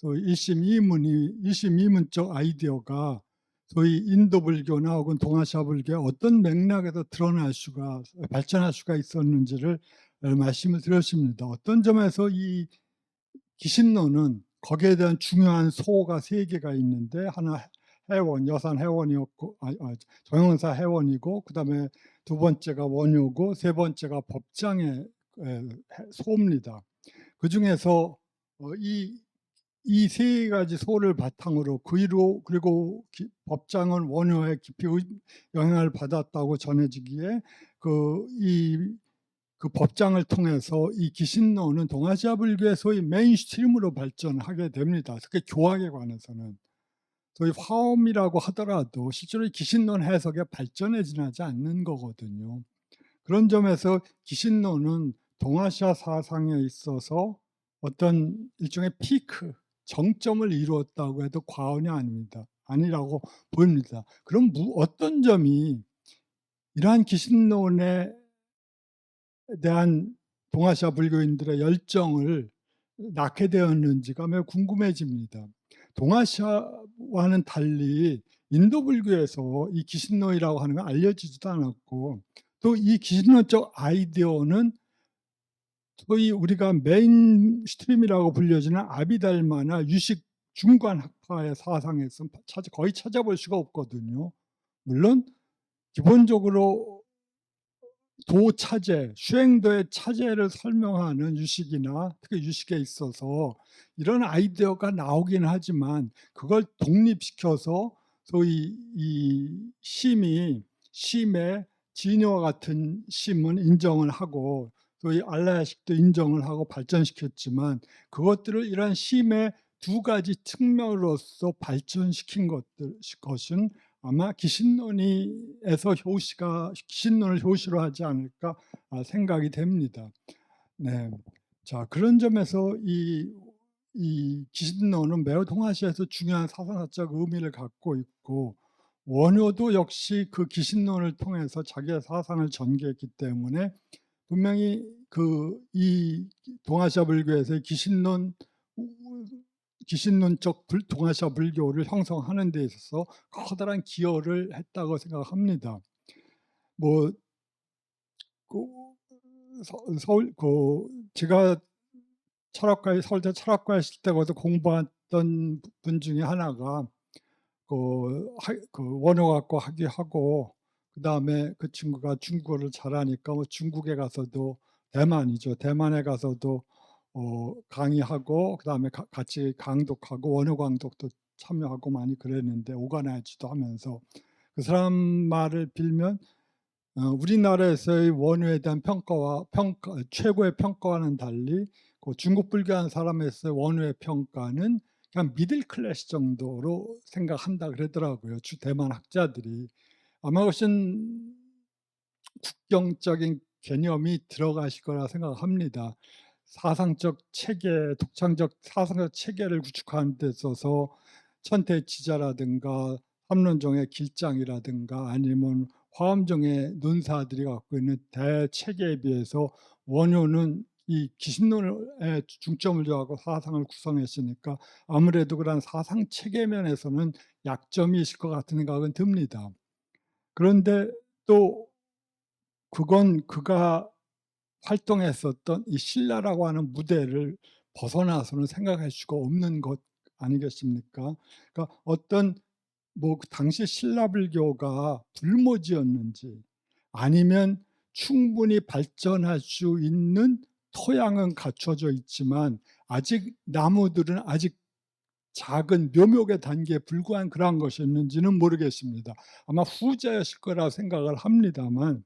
또 일심이문적 아이디어가 소위 인도 불교나 혹은 동아시아 불교의 어떤 맥락에서 발전할 수가 있었는지를 말씀을 드렸습니다. 어떤 점에서 이 기신론은 거기에 대한 중요한 소가 세 개가 있는데, 하나 해원, 여산 해원이었고, 정형사 해원이고, 그다음에 두 번째가 원효고, 세 번째가 법장의 소입니다. 그 중에서 이 세 가지 소를 바탕으로 그리고 법장은 원효에 깊이 영향을 받았다고 전해지기에 그 법장을 통해서 이 기신론은 동아시아 불교의 소위 메인스트림으로 발전하게 됩니다. 특히 교학에 관해서는 소위 화엄이라고 하더라도 실제로 기신론 해석에 발전에 지나지 않는 거거든요. 그런 점에서 기신론은 동아시아 사상에 있어서 어떤 일종의 피크, 정점을 이루었다고 해도 과언이 아니라고 보입니다. 그럼 어떤 점이 이러한 기신론에 대한 동아시아 불교인들의 열정을 낳게 되었는지가 매우 궁금해집니다. 동아시아와는 달리 인도 불교에서 이 기신론이라고 하는 건 알려지지도 않았고, 또 이 기신론적 아이디어는 소위 우리가 메인스트림이라고 불려지는 아비달마나 유식 중관학파의 사상에서 거의 찾아볼 수가 없거든요. 물론 기본적으로 도차제, 수행도의 차제를 설명하는 유식이나 특히 유식에 있어서 이런 아이디어가 나오긴 하지만 그걸 독립시켜서 소위 이 심의 진여와 같은 심은 인정을 하고, 소위 알라야식도 인정을 하고 발전시켰지만, 그것들을 이러한 심의 두 가지 측면으로서 발전시킨 것은 아마 기신론에서 기신론을 효시로 하지 않을까 생각이 됩니다. 네. 자, 그런 점에서 이 기신론은 매우 동아시아에서 중요한 사상사적 의미를 갖고 있고, 원효도 역시 그 기신론을 통해서 자기의 사상을 전개했기 때문에 분명히 이 동아시아 불교에서의 기신론적 동아시아 불교를 형성하는 데 있어서 커다란 기여를 했다고 생각합니다. 뭐 제가 서울대 철학과에 있을 때 거기서 공부했던 분 중에 하나가 원어학과 학위하고, 그다음에 그 친구가 중국어를 잘하니까 중국에 가서도, 대만에 가서도 강의하고, 그다음에 같이 강독하고 원어 강독도 참여하고 많이 그랬는데, 오가나이즈도 하면서 그 사람 말을 빌면 우리나라에서의 원어에 대한 최고의 평가와는 달리 중국 불교하는 사람에서의 원어의 평가는 그냥 미들 클래스 정도로 생각한다 그러더라고요. 대만 학자들이. 아마 그것은 국경적인 개념이 들어가실 거라 생각합니다. 독창적 사상적 체계를 구축하는 데 있어서 천태지자라든가 삼론종의 길장이라든가 아니면 화엄종의 논사들이 갖고 있는 대체계에 비해서 원효는 이 기신론에 중점을 두고 사상을 구성했으니까 아무래도 그런 사상 체계 면에서는 약점이 있을 것 같은 생각은 듭니다. 그런데 또 그건 그가 활동했었던 이 신라라고 하는 무대를 벗어나서는 생각할 수가 없는 것 아니겠습니까? 그러니까 어떤 그 당시 신라 불교가 불모지였는지, 아니면 충분히 발전할 수 있는 토양은 갖춰져 있지만 나무들은 아직 작은 묘목의 단계에 불과한 그러한 것이었는지는 모르겠습니다. 아마 후자였을 거라 생각을 합니다만,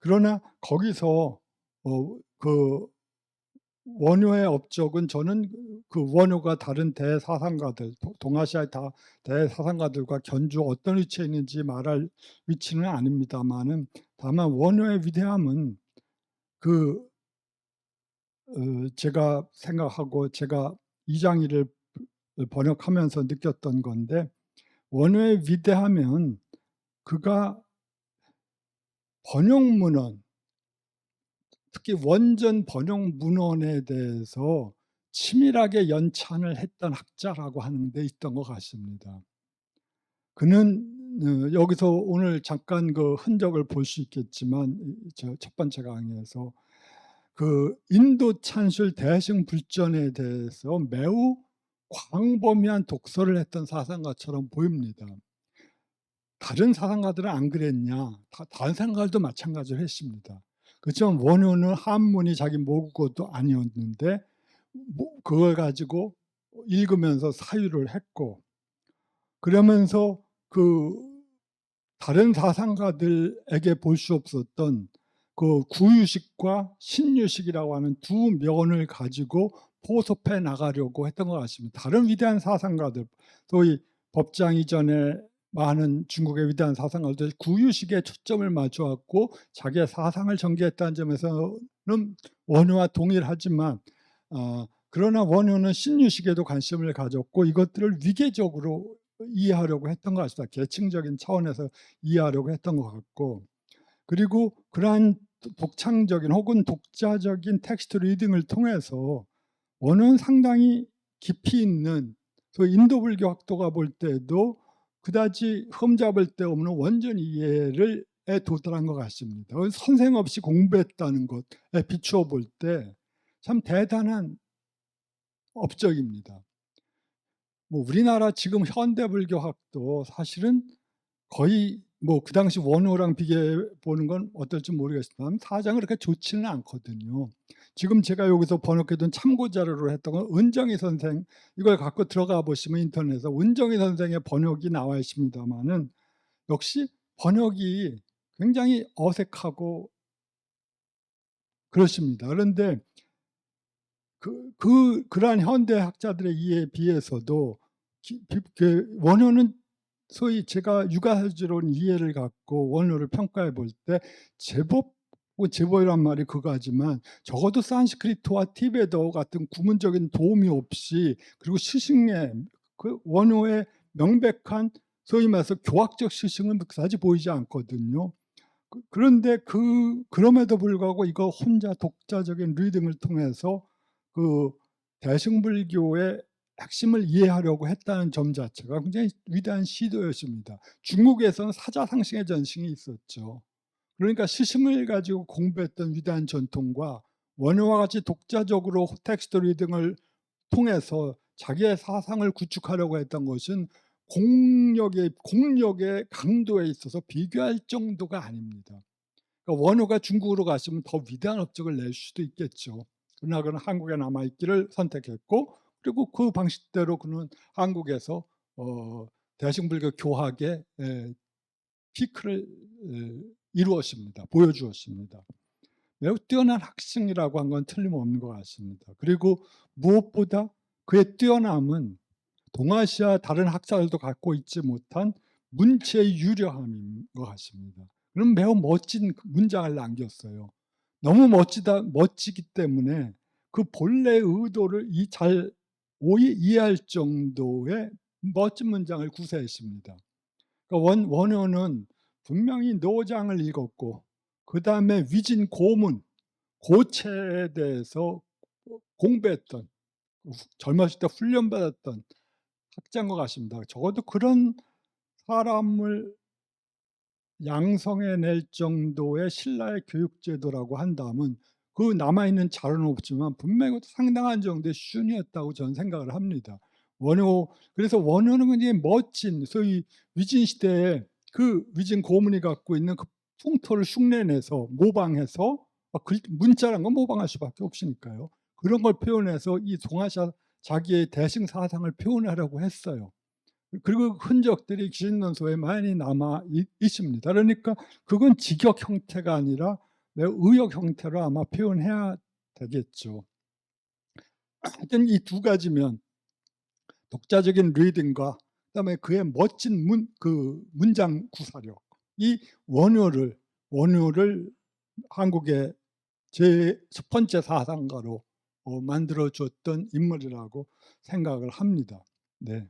그러나 거기서 그 원효의 업적은, 저는 그 원효가 다른 대사상가들, 동아시아의 대사상가들과 견주 어떤 위치에 있는지 말할 위치는 아닙니다만은, 다만 원효의 위대함은 제가 생각하고 제가 이장희를 번역하면서 느꼈던 건데, 원효의 위대하면 그가 번역문헌, 특히 원전 번역 문헌에 대해서 치밀하게 연찬을 했던 학자라고 하는 데 있던 것 같습니다. 그는 여기서 오늘 잠깐 그 흔적을 볼 수 있겠지만 저 첫 번째 강의에서 그 인도 찬술 대승불전에 대해서 매우 광범위한 독서를 했던 사상가처럼 보입니다. 다른 사상가들은 안 그랬냐? 다른 사상가들도 마찬가지로 했습니다. 그렇지만 원효는 한문이 자기 모국어도 아니었는데 그걸 가지고 읽으면서 사유를 했고, 그러면서 그 다른 사상가들에게 볼 수 없었던 그 구유식과 신유식이라고 하는 두 면을 가지고 포섭해 나가려고 했던 것 같습니다. 다른 위대한 사상가들, 소위 법장 이전에 많은 중국의 위대한 사상가들 구유식에 초점을 맞춰왔고 자기의 사상을 전개했다는 점에서는 원효와 동일하지만 그러나 원효는 신유식에도 관심을 가졌고 이것들을 위계적으로 이해하려고 했던 것 같습니다. 계층적인 차원에서 이해하려고 했던 것 같고, 그리고 그러한 독창적인 혹은 독자적인 텍스트 리딩을 통해서 원효는 상당히 깊이 있는 인도불교 학도가 볼 때도 그다지 흠잡을 데 없는 원전 이해를 도달한 것 같습니다. 선생 없이 공부했다는 것에 비추어 볼 때 참 대단한 업적입니다. 뭐 우리나라 지금 현대불교학도 사실은 거의 뭐 그 당시 원효랑 비교해 보는 건 어떨지 모르겠지만 사정은 그렇게 좋지는 않거든요. 지금 제가 여기서 번역해둔 참고 자료로 했던 건 은정희 선생, 이걸 갖고 들어가 보시면 인터넷에서 은정희 선생의 번역이 나와 있습니다만은 역시 번역이 굉장히 어색하고 그렇습니다. 그런데 그러한 현대 학자들의 이해에 비해서도 원효는 소위 제가 육아사주론 이해를 갖고 원효를 평가해 볼 때 제법, 제법이란 말이 그거지만 적어도 산스크리트와 티베터 같은 구문적인 도움이 없이, 그리고 스승의 그 원효의 명백한 소위 말해서 교학적 스승은 그다지 보이지 않거든요. 그런데 그럼에도 불구하고 이거 혼자 독자적인 리딩을 통해서 그 대승불교의 핵심을 이해하려고 했다는 점 자체가 굉장히 위대한 시도였습니다. 중국에서는 사자상승의 전승이 있었죠. 그러니까 스승을 가지고 공부했던 위대한 전통과 원효와 같이 독자적으로 텍스트 리딩을 통해서 자기의 사상을 구축하려고 했던 것은 공력의 강도에 있어서 비교할 정도가 아닙니다. 그러니까 원효가 중국으로 갔으면 더 위대한 업적을 낼 수도 있겠죠. 그러나 그는 한국에 남아있기를 선택했고, 그리고 그 방식대로 그는 한국에서 대승불교 교학의 피크를 이루었습니다. 보여주었습니다. 매우 뛰어난 학생이라고 한 건 틀림없는 것 같습니다. 그리고 무엇보다 그의 뛰어남은 동아시아 다른 학자들도 갖고 있지 못한 문체의 유려함인 것 같습니다. 그럼 매우 멋진 문장을 남겼어요. 너무 멋지기 때문에 그 본래의 의도를 잘 이해할 정도의 멋진 문장을 구사했습니다. 그러니까 원효는 분명히 노장을 읽었고 그 다음에 위진 고문, 고체에 대해서 공부했던, 젊었을 때 훈련받았던 학자인 것 같습니다. 적어도 그런 사람을 양성해낼 정도의 신라의 교육제도라고 한다면 그 남아있는 자료는 없지만 분명히 상당한 정도의 수준이었다고 저는 생각을 합니다. 그래서 원효는 굉장히 멋진, 소위 위진 시대에 그 위진 고문이 갖고 있는 그 풍토를 흉내내서 모방해서 문자란 건 모방할 수밖에 없으니까요. 그런 걸 표현해서 이 동아시아 자기의 대승 사상을 표현하려고 했어요. 그리고 흔적들이 기신론서에 많이 남아 있습니다. 그러니까 그건 직역 형태가 아니라 매우 의역 형태로 아마 표현해야 되겠죠. 하여튼 이 두 가지면 독자적인 리딩과 그다음에 그의 멋진 문장 구사력, 이 원효를 한국의 제 첫 번째 사상가로 만들어 줬던 인물이라고 생각을 합니다. 네.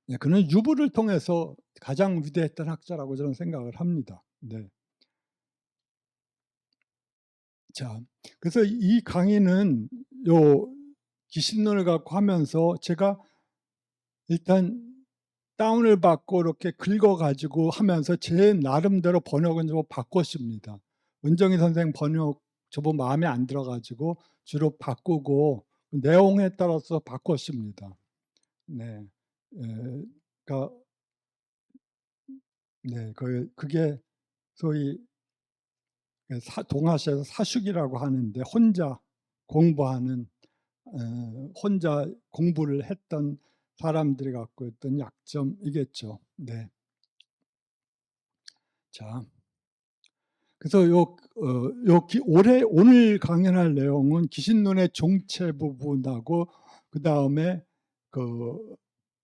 네, 그는 유부를 통해서 가장 위대했던 학자라고 저는 생각을 합니다. 네. 자, 그래서 이 강의는 기신론을 갖고 하면서 제가 일단 다운을 받고 이렇게 긁어 가지고 하면서 제 나름대로 번역은 좀 바꿨습니다. 은정희 선생 번역 저도 마음에 안 들어 가지고 주로 바꾸고 내용에 따라서 바꿨습니다. 네. 에 그러니까 네. 그게 소위 동아시아에서 사숙이라고 하는데 혼자 공부하는 혼자 공부를 했던 사람들이 갖고 있던 약점이겠죠. 네. 자. 그래서 오늘 강연할 내용은 기신론의 종체 부분하고 그다음에 그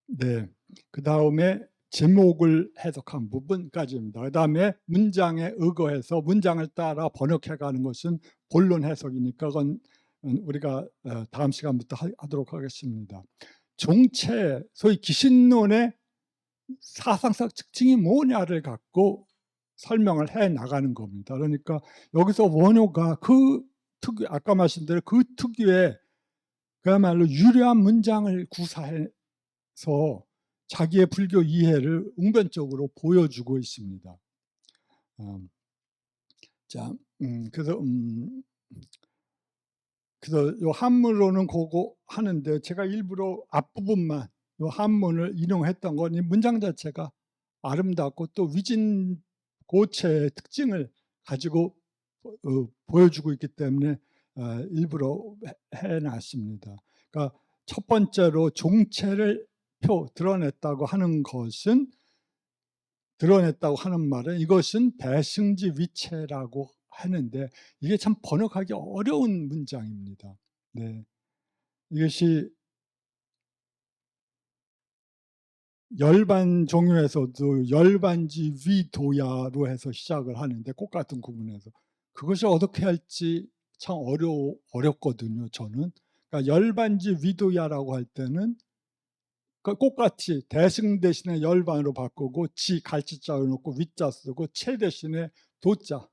네. 그다음에 제목을 해석한 부분까지입니다. 그다음에 문장에 의거해서 문장을 따라 번역해 가는 것은 본론 해석이니까 그건 우리가 다음 시간부터 하도록 하겠습니다. 종체, 소위 기신론의 사상적 특징이 뭐냐를 갖고 설명을 해 나가는 겁니다. 그러니까 여기서 원효가 아까 말씀대로 그 특유의 그야말로 유려한 문장을 구사해서 자기의 불교 이해를 웅변적으로 보여주고 있습니다. 자, 그래서 요 한문으로는 그거 하는데 제가 일부러 앞부분만 요 한문을 인용했던 건 이 문장 자체가 아름답고 또 위진고체의 특징을 가지고 보여주고 있기 때문에 일부러 해놨습니다. 그러니까 첫 번째로 종체를 드러냈다고 하는 말은 이것은 대승지 위체라고 하는데 이게 참 번역하기 어려운 문장입니다. 네. 이것이 열반 종유에서도 열반지 위도야로 해서 시작을 하는데 똑같은 구문에서 그것을 어떻게 할지 참 어렵거든요. 저는. 그러니까 열반지 위도야라고 할 때는 똑같이 대승 대신에 열반으로 바꾸고 지 갈치자를 놓고 위자 쓰고 채 대신에 도자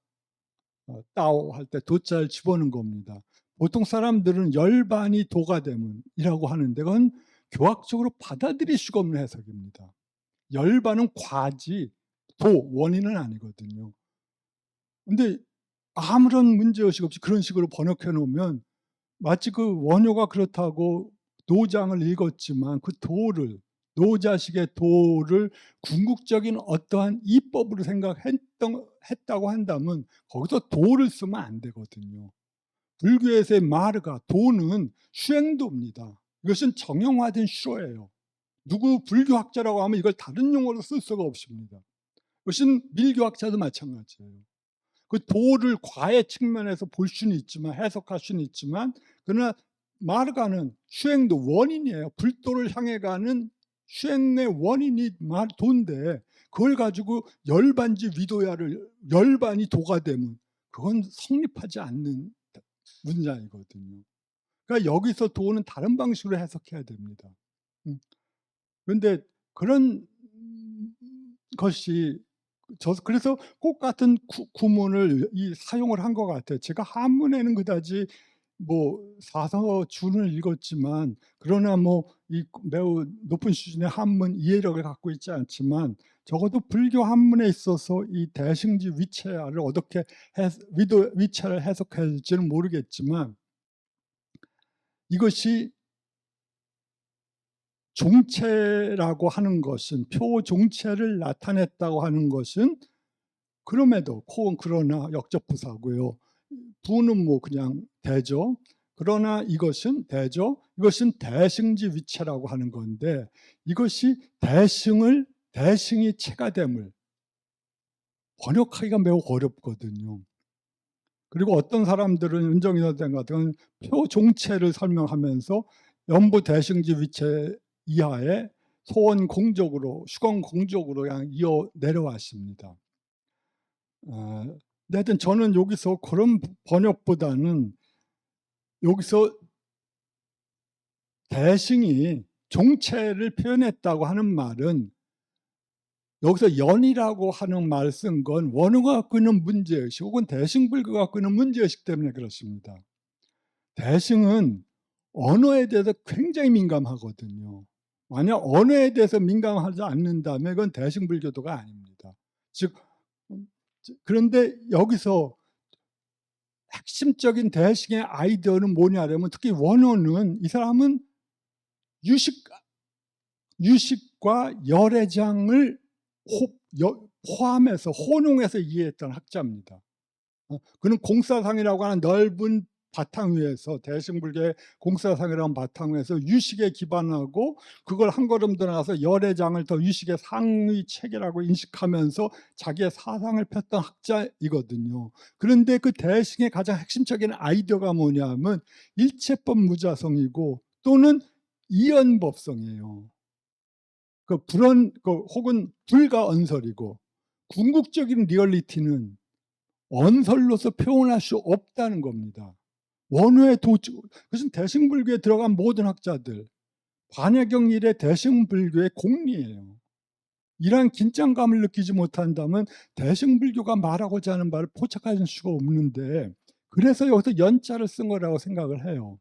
따오 할 때 도자를 집어넣은 겁니다. 보통 사람들은 열반이 도가 되문이라고 하는데 그건 교학적으로 받아들일 수가 없는 해석입니다. 열반은 과지 원인은 아니거든요. 근데 아무런 문제의식 없이 그런 식으로 번역해 놓으면 마치 그 원효가 그렇다고 노장을 읽었지만 그 노자식의 도를 궁극적인 어떠한 이법으로 했다고 한다면 거기서 도를 쓰면 안 되거든요. 불교에서의 마르가 도는 수행도입니다. 이것은 정형화된 수로예요. 누구 불교학자라고 하면 이걸 다른 용어로 쓸 수가 없습니다. 그것은 밀교학자도 마찬가지예요. 그 도를 과의 측면에서 볼 수는 있지만 해석할 수는 있지만 그러나 마르가는 수행도 원인이에요. 불도를 향해 가는 수행의 원인이 도인데 그걸 가지고 열반지 위도야를 열반이 도가 되면 그건 성립하지 않는 문장이거든요. 그러니까 여기서 도는 다른 방식으로 해석해야 됩니다. 그런데 그런 것이 그래서 똑같은 구문을 사용을 한 것 같아요. 제가 한문에는 그다지 사서준을 읽었지만 그러나 이 매우 높은 수준의 한문 이해력을 갖고 있지 않지만 적어도 불교 한문에 있어서 이 대승지 위체를 어떻게 위체를 해석할지는 모르겠지만 이것이 종체라고 하는 것은 표종체를 나타냈다고 하는 것은 그럼에도 그러나 역접부사고요. 부는 그냥 대죠. 그러나 이것은 대죠. 이것은 대승지 위체라고 하는 건데 이것이 대승이 체가됨을 번역하기가 매우 어렵거든요. 그리고 어떤 사람들은 은정희 선생 같은 표종체를 설명하면서 연부 대승지 위체 이하에 소원 공적으로 수건 공적으로 그냥 이어 내려왔습니다. 하여튼 저는 여기서 그런 번역보다는 여기서 대승이 종체를 표현했다고 하는 말은 여기서 연이라고 하는 말을 쓴 건 원어가 갖고 있는 문제의식 혹은 대승불교가 갖고 있는 문제의식 때문에 그렇습니다. 대승은 언어에 대해서 굉장히 민감하거든요. 만약 언어에 대해서 민감하지 않는다면 그건 대승불교도가 아닙니다. 즉 그런데 여기서 핵심적인 대승의 아이디어는 뭐냐면, 특히 원어는 이 사람은 유식과 열애장을 포함해서 혼용해서 이해했던 학자입니다. 그는 공사상이라고 하는 넓은 바탕 위에서, 대승불교의 공사상이라는 바탕 위에서 유식에 기반하고 그걸 한 걸음 더 나가서 열애장을 더 유식의 상위 체계라고 인식하면서 자기의 사상을 폈던 학자이거든요. 그런데 그 대승의 가장 핵심적인 아이디어가 뭐냐면 일체법 무자성이고 또는 이언법성이에요. 혹은 불가언설이고, 궁극적인 리얼리티는 언설로서 표현할 수 없다는 겁니다. 원어의 그것은 대승불교에 들어간 모든 학자들, 반야경 이래 대승불교의 공리예요. 이러한 긴장감을 느끼지 못한다면 대승불교가 말하고자 하는 바를 포착할 수가 없는데, 그래서 여기서 연자를 쓴 거라고 생각을 해요.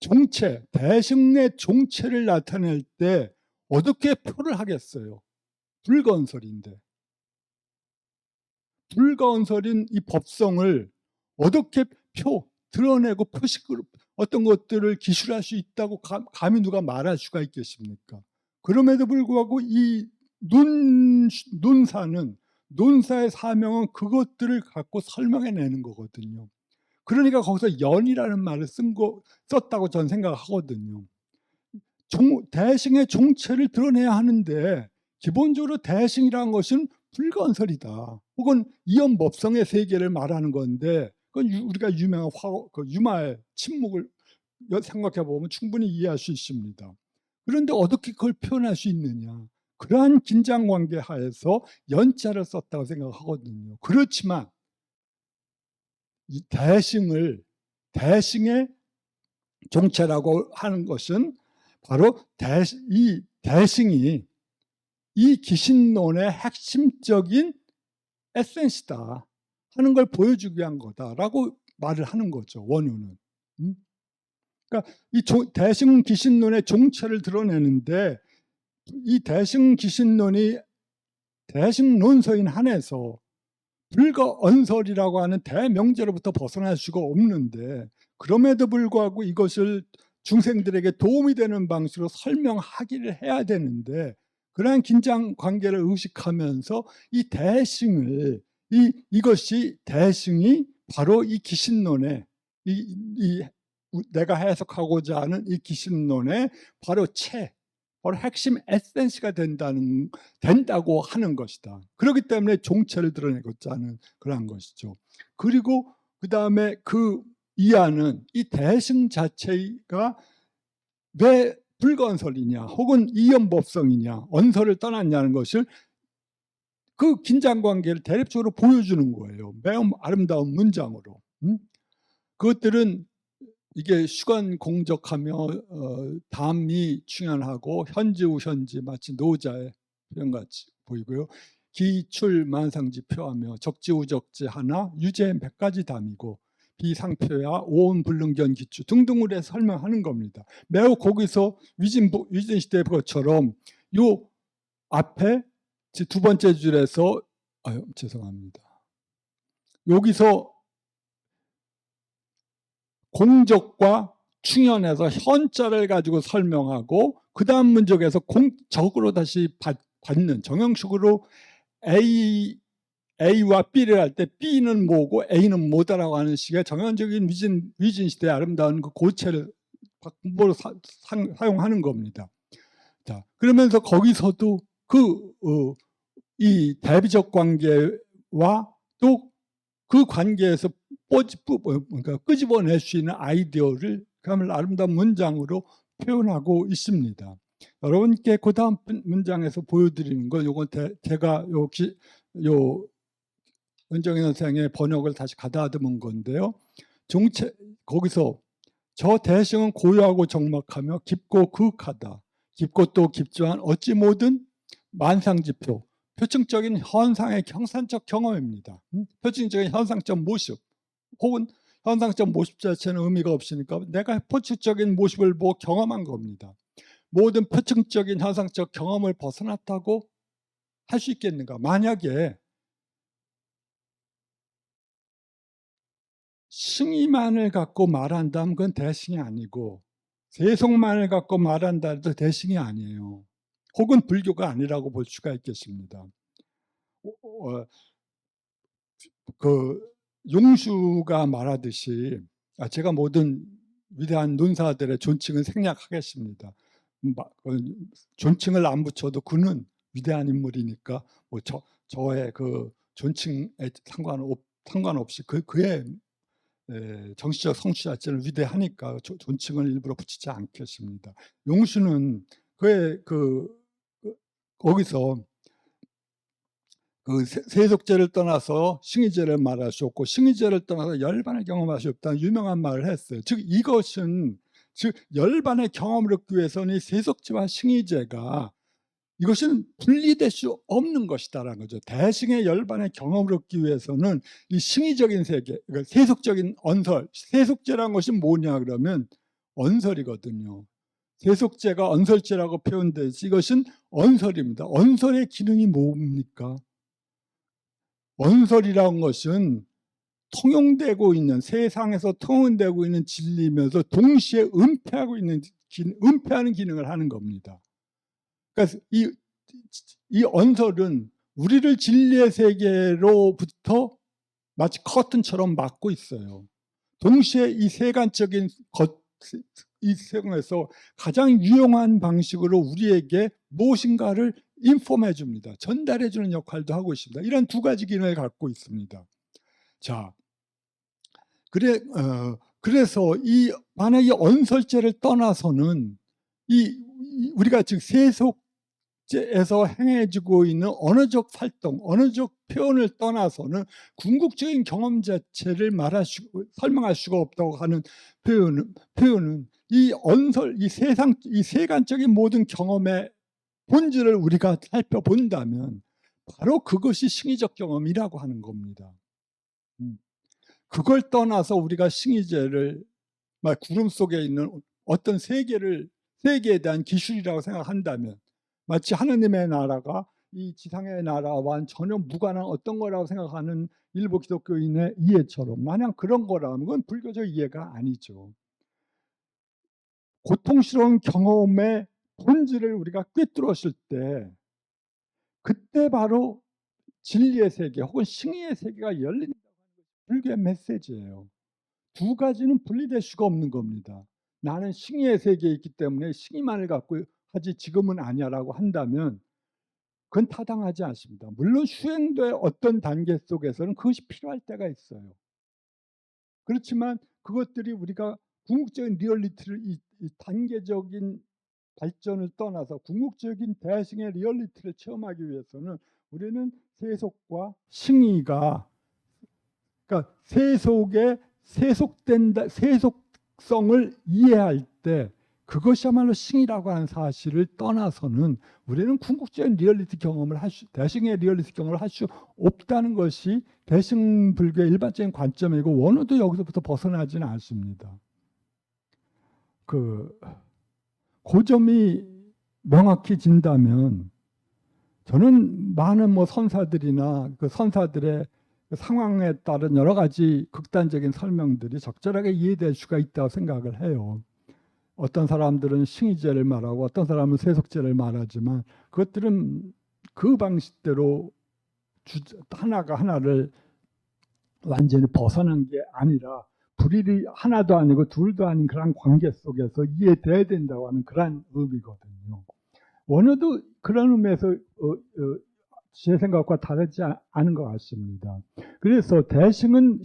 종체, 대승의 종체를 나타낼 때 어떻게 표를 하겠어요? 불가언설인데. 불가언설인 이 법성을 어떻게 드러내고 표식으로 어떤 것들을 기술할 수 있다고 감히 누가 말할 수가 있겠습니까? 그럼에도 불구하고 이 논사의 사명은 그것들을 갖고 설명해내는 거거든요. 그러니까 거기서 연이라는 말을 썼다고 저는 생각하거든요. 대승의 종체를 드러내야 하는데 기본적으로 대승이라는 것은 불가언설이다, 혹은 이언법성의 세계를 말하는 건데, 그건 우리가 유명한 유마의 침묵을 생각해 보면 충분히 이해할 수 있습니다. 그런데 어떻게 그걸 표현할 수 있느냐, 그러한 긴장관계 하에서 연자를 썼다고 생각하거든요. 그렇지만 이 대승의 종체라고 하는 것은 바로 이 대승이 이 기신론의 핵심적인 에센스다 하는 걸 보여주기 위한 거다라고 말을 하는 거죠, 원효는. 그러니까 이 대승 기신론의 종체를 드러내는데, 이 대승 기신론이 대승 논서인 한에서 불가언설이라고 하는 대명제로부터 벗어날 수가 없는데, 그럼에도 불구하고 이것을 중생들에게 도움이 되는 방식으로 설명하기를 해야 되는데, 그러한 긴장 관계를 의식하면서 이 대승을, 이것이 대승이 바로 이 기신론의 내가 해석하고자 하는 이 기신론의 바로 바로 핵심 에센스가 된다고 하는 것이다. 그렇기 때문에 종체를 드러내고자 하는 그러한 것이죠. 그리고 그 다음에 그 이하는 이 대승 자체가 왜 불가언설이냐 혹은 이언법성이냐, 언설을 떠났냐는 것을 그 긴장관계를 대립적으로 보여주는 거예요. 매우 아름다운 문장으로. 그것들은 이게 수건 공적하며 담이 충연하고 현지우 현지 마치 노자의 표현같이 보이고요. 기출 만상지 표하며 적지우적지 하나 유재엔 100가지 담이고 비상표야 오온불능견 기추 등등으로 해서 설명하는 겁니다. 매우 거기서 위진시대 것처럼 요 앞에 두 번째 줄에서 죄송합니다. 여기서 공적과 충연해서 현자를 가지고 설명하고, 그 다음 문적에서 적으로 다시 받는 정형식으로 A와 B를 할 때 B는 뭐고 A는 뭐다라고 하는 식의 정형적인 위진시대의 아름다운 그 고체를 공보로 사용하는 겁니다. 자, 그러면서 거기서도 이 대비적 관계와 또 그 관계에서 그러니까 끄집어낼 수 있는 아이디어를 그야말로 아름다운 문장으로 표현하고 있습니다. 여러분께 그 다음 문장에서 보여드리는 건 요건 제가 요 은정희 선생의 번역을 다시 가다듬은 건데요. 거기서 저 대승은 고요하고 적막하며 깊고 그윽하다. 깊고 또 깊지만 어찌 모든 만상지표, 표층적인 현상의 형산적 경험입니다. 표층적인 현상적 모습, 혹은 현상적 모습 자체는 의미가 없으니까 내가 표측적인 모습을 보고 경험한 겁니다. 모든 표층적인 현상적 경험을 벗어났다고 할 수 있겠는가? 만약에 싱이만을 갖고 말한다면 그건 대싱이 아니고, 세속만을 갖고 말한다 해도 대싱이 아니에요. 혹은 불교가 아니라고 볼 수가 있겠습니다. 그 용수가 말하듯이, 제가 모든 위대한 논사들의 존칭은 생략하겠습니다. 존칭을 안 붙여도 그는 위대한 인물이니까 뭐 저의 그 존칭에 상관없이 그의 정치적 성취 자체는 위대하니까 존칭을 일부러 붙이지 않겠습니다. 용수는 그의 거기서 그 세속제를 떠나서 싱의제를 말할 수 없고, 싱의제를 떠나서 열반의 경험할 수 없다는 유명한 말을 했어요. 즉 이것은, 즉 열반의 경험을 얻기 위해서는 세속제와 싱의제가 이것은 분리될 수 없는 것이다라는 거죠. 대승의 열반의 경험을 얻기 위해서는 이 싱의적인 세계, 그러니까 세속적인 언설, 세속제라는 것이 뭐냐 그러면 언설이거든요. 세속제가 언설제라고 표현되지, 이것은 언설입니다. 언설의 기능이 뭡니까? 언설이라는 것은 통용되고 있는, 세상에서 통용되고 있는 진리면서 동시에 은폐하는 기능을 하는 겁니다. 그러니까 이 언설은 우리를 진리의 세계로부터 마치 커튼처럼 막고 있어요. 동시에 이 세간적인 이 세상에서 가장 유용한 방식으로 우리에게 무엇인가를 인폼해 줍니다. 전달해 주는 역할도 하고 있습니다. 이런 두 가지 기능을 갖고 있습니다. 자, 그래서 만약 이 언설제를 떠나서는 우리가 즉 세속제에서 행해지고 있는 언어적 활동, 언어적 표현을 떠나서는 궁극적인 경험 자체를 설명할 수가 없다고 하는 표현은 이 언설, 이 세간적인 모든 경험의 본질을 우리가 살펴본다면 바로 그것이 싱의적 경험이라고 하는 겁니다. 그걸 떠나서 우리가 싱의제를 구름 속에 있는 어떤 세계에 대한 기술이라고 생각한다면, 마치 하느님의 나라가 이 지상의 나라와는 전혀 무관한 어떤 거라고 생각하는 일부 기독교인의 이해처럼, 마냥 그런 거라면 그건 불교적 이해가 아니죠. 고통스러운 경험의 본질을 우리가 꿰뚫었을 때, 그때 바로 진리의 세계 혹은 싱의의 세계가 열린다고 하는 것이 불교의 메시지예요. 두 가지는 분리될 수가 없는 겁니다. 나는 싱의의 세계에 있기 때문에 싱의만을 갖고 하지 지금은 아니야라고 한다면 그건 타당하지 않습니다. 물론 수행도의 어떤 단계 속에서는 그것이 필요할 때가 있어요. 그렇지만 그것들이 우리가 궁극적인 리얼리티를, 이 단계적인 발전을 떠나서 궁극적인 대승의 리얼리티를 체험하기 위해서는 우리는 세속과 싱의가, 그러니까 세속성을 이해할 때 그것이야말로 싱이라고 하는 사실을 떠나서는 우리는 궁극적인 리얼리티 경험을 대승의 리얼리티 경험을 할 수 없다는 것이 대승 불교의 일반적인 관점이고, 원어도 여기서부터 벗어나지는 않습니다. 그 점이 명확히 진다면 저는 많은 선사들이나 그 선사들의 상황에 따른 여러 가지 극단적인 설명들이 적절하게 이해될 수가 있다고 생각을 해요. 어떤 사람들은 싱의제를 말하고 어떤 사람은 세속제를 말하지만 그것들은 그 방식대로 하나가 하나를 완전히 벗어난 게 아니라 불일이 하나도 아니고 둘도 아닌 그런 관계 속에서 이해돼야 된다고 하는 그런 의미거든요. 원어도 그런 의미에서 제 생각과 다르지 않은 것 같습니다. 그래서 대승은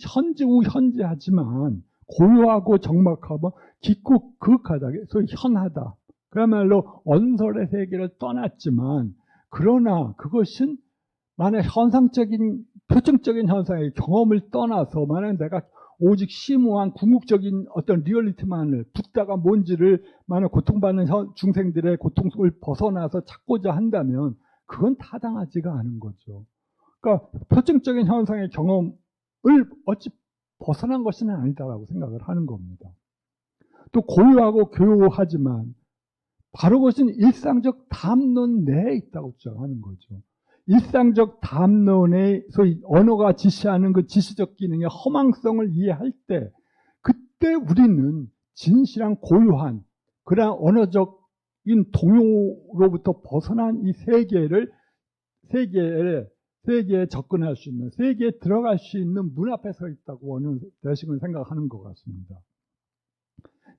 현지하지만 고요하고 정막하고 깊고 그윽하다, 소위 현하다. 그야말로 언설의 세계를 떠났지만, 그러나 그것은 만약 현상적인 표층적인 현상의 경험을 떠나서 만약 내가 오직 심오한 궁극적인 어떤 리얼리티만을, 붓다가 뭔지를 만약 고통받는 중생들의 고통을 벗어나서 찾고자 한다면 그건 타당하지가 않은 거죠. 그러니까 표층적인 현상의 경험을 어찌 벗어난 것은 아니다라고 생각을 하는 겁니다. 또 고유하고 교묘하지만 바로 그것은 일상적 담론 내에 있다고 주장하는 거죠. 일상적 담론의 소위 언어가 지시하는 그 지시적 기능의 허망성을 이해할 때 그때 우리는 진실한 고유한 그러한 언어적인 동요로부터 벗어난 이 세계에 접근할 수 있는, 세계에 들어갈 수 있는 문 앞에 서 있다고 어느 대식은 생각하는 것 같습니다.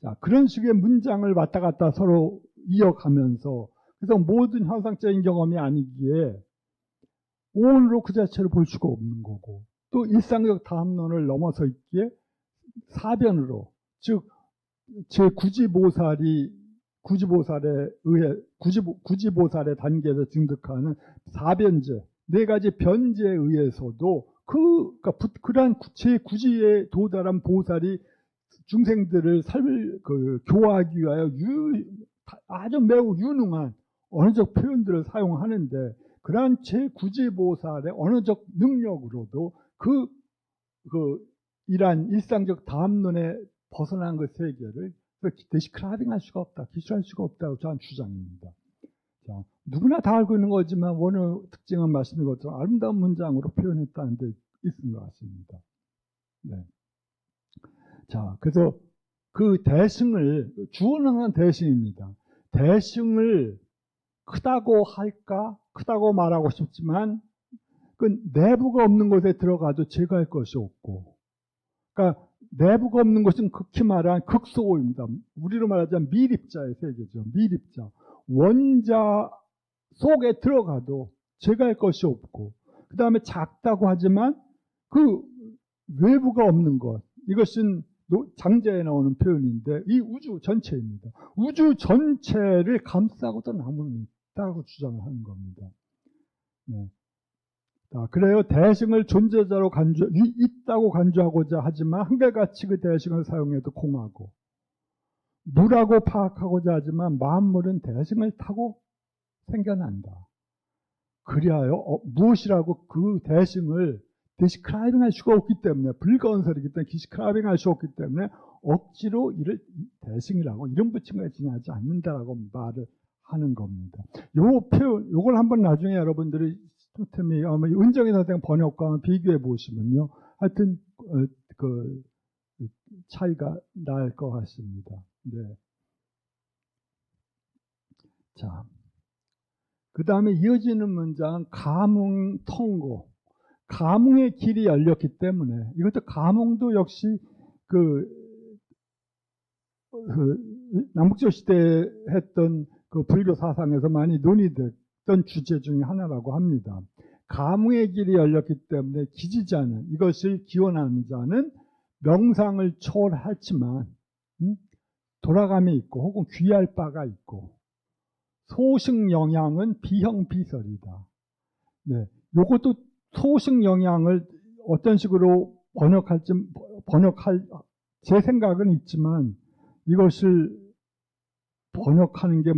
자, 그런 식의 문장을 왔다 갔다 서로 이어가면서 그래서 모든 현상적인 경험이 아니기에 오온으로 그 자체를 볼 수가 없는 거고 또 일상적 다음론을 넘어서 있기에 사변으로 즉 제9지보살에 의해 구지보살의 단계에서 증득하는 사변제 네 가지 변제에 의해서도 그러한 제9지에 도달한 보살이 중생들을 교화하기 위하여 아주 매우 유능한 언어적 표현들을 사용하는데 그러한 제9지보살의 언어적 능력으로도 이러한 일상적 다음론에 벗어난 그 세계를 데시크라빙할 수가 없다, 기술할 수가 없다고 저는 주장입니다. 자, 누구나 다 알고 있는 거지만 원어 특징은 말씀드린 것처럼 아름다운 문장으로 표현했다는 데 있는 것 같습니다. 네. 자, 그래서 그 대승을 주어는 대승입니다. 대승을 크다고 할까? 크다고 말하고 싶지만 그 내부가 없는 곳에 들어가도 제거할 것이 없고 그러니까 내부가 없는 것은 극히 말한 극소호입니다. 우리로 말하자면 미립자의 세계죠. 미립자. 원자 속에 들어가도 제거할 것이 없고 그 다음에 작다고 하지만 그 외부가 없는 것. 이것은 장자에 나오는 표현인데 이 우주 전체입니다. 우주 전체를 감싸고도 남음이 있다고 주장을 하는 겁니다. 네. 자, 그래요. 대승을 존재자로 있다고 간주하고자 하지만 한결같이 그 대승을 사용해도 공하고 무라고 파악하고자 하지만 만물은 대승을 타고 생겨난다. 그리하여 무엇이라고 그 대승을 디스크라이빙 할 수가 없기 때문에 불가언설이기 때문에 디스크라이빙 할 수 없기 때문에 억지로 이를 대승이라고 이름 붙인 것에 지나지 않는다라고 말을 하는 겁니다. 요 표현, 요걸 한번 나중에 여러분들이 스토템이 은정희 선생 번역과 비교해 보시면요. 하여튼 그 차이가 날 것 같습니다. 네. 자, 그 다음에 이어지는 문장은 감흥 통고. 감흥의 길이 열렸기 때문에 이것도 감흥도 역시 남북조 시대에 했던 그 불교 사상에서 많이 논의됐던 주제 중에 하나라고 합니다. 감흥의 길이 열렸기 때문에 기지자는 이것을 기원하는 자는 명상을 초월하지만 돌아감이 있고 혹은 귀할 바가 있고 소승 영향은 비형비설이다. 네, 요것도 소승 영향을 어떤 식으로 번역할 제 생각은 있지만 이것을 번역하는 게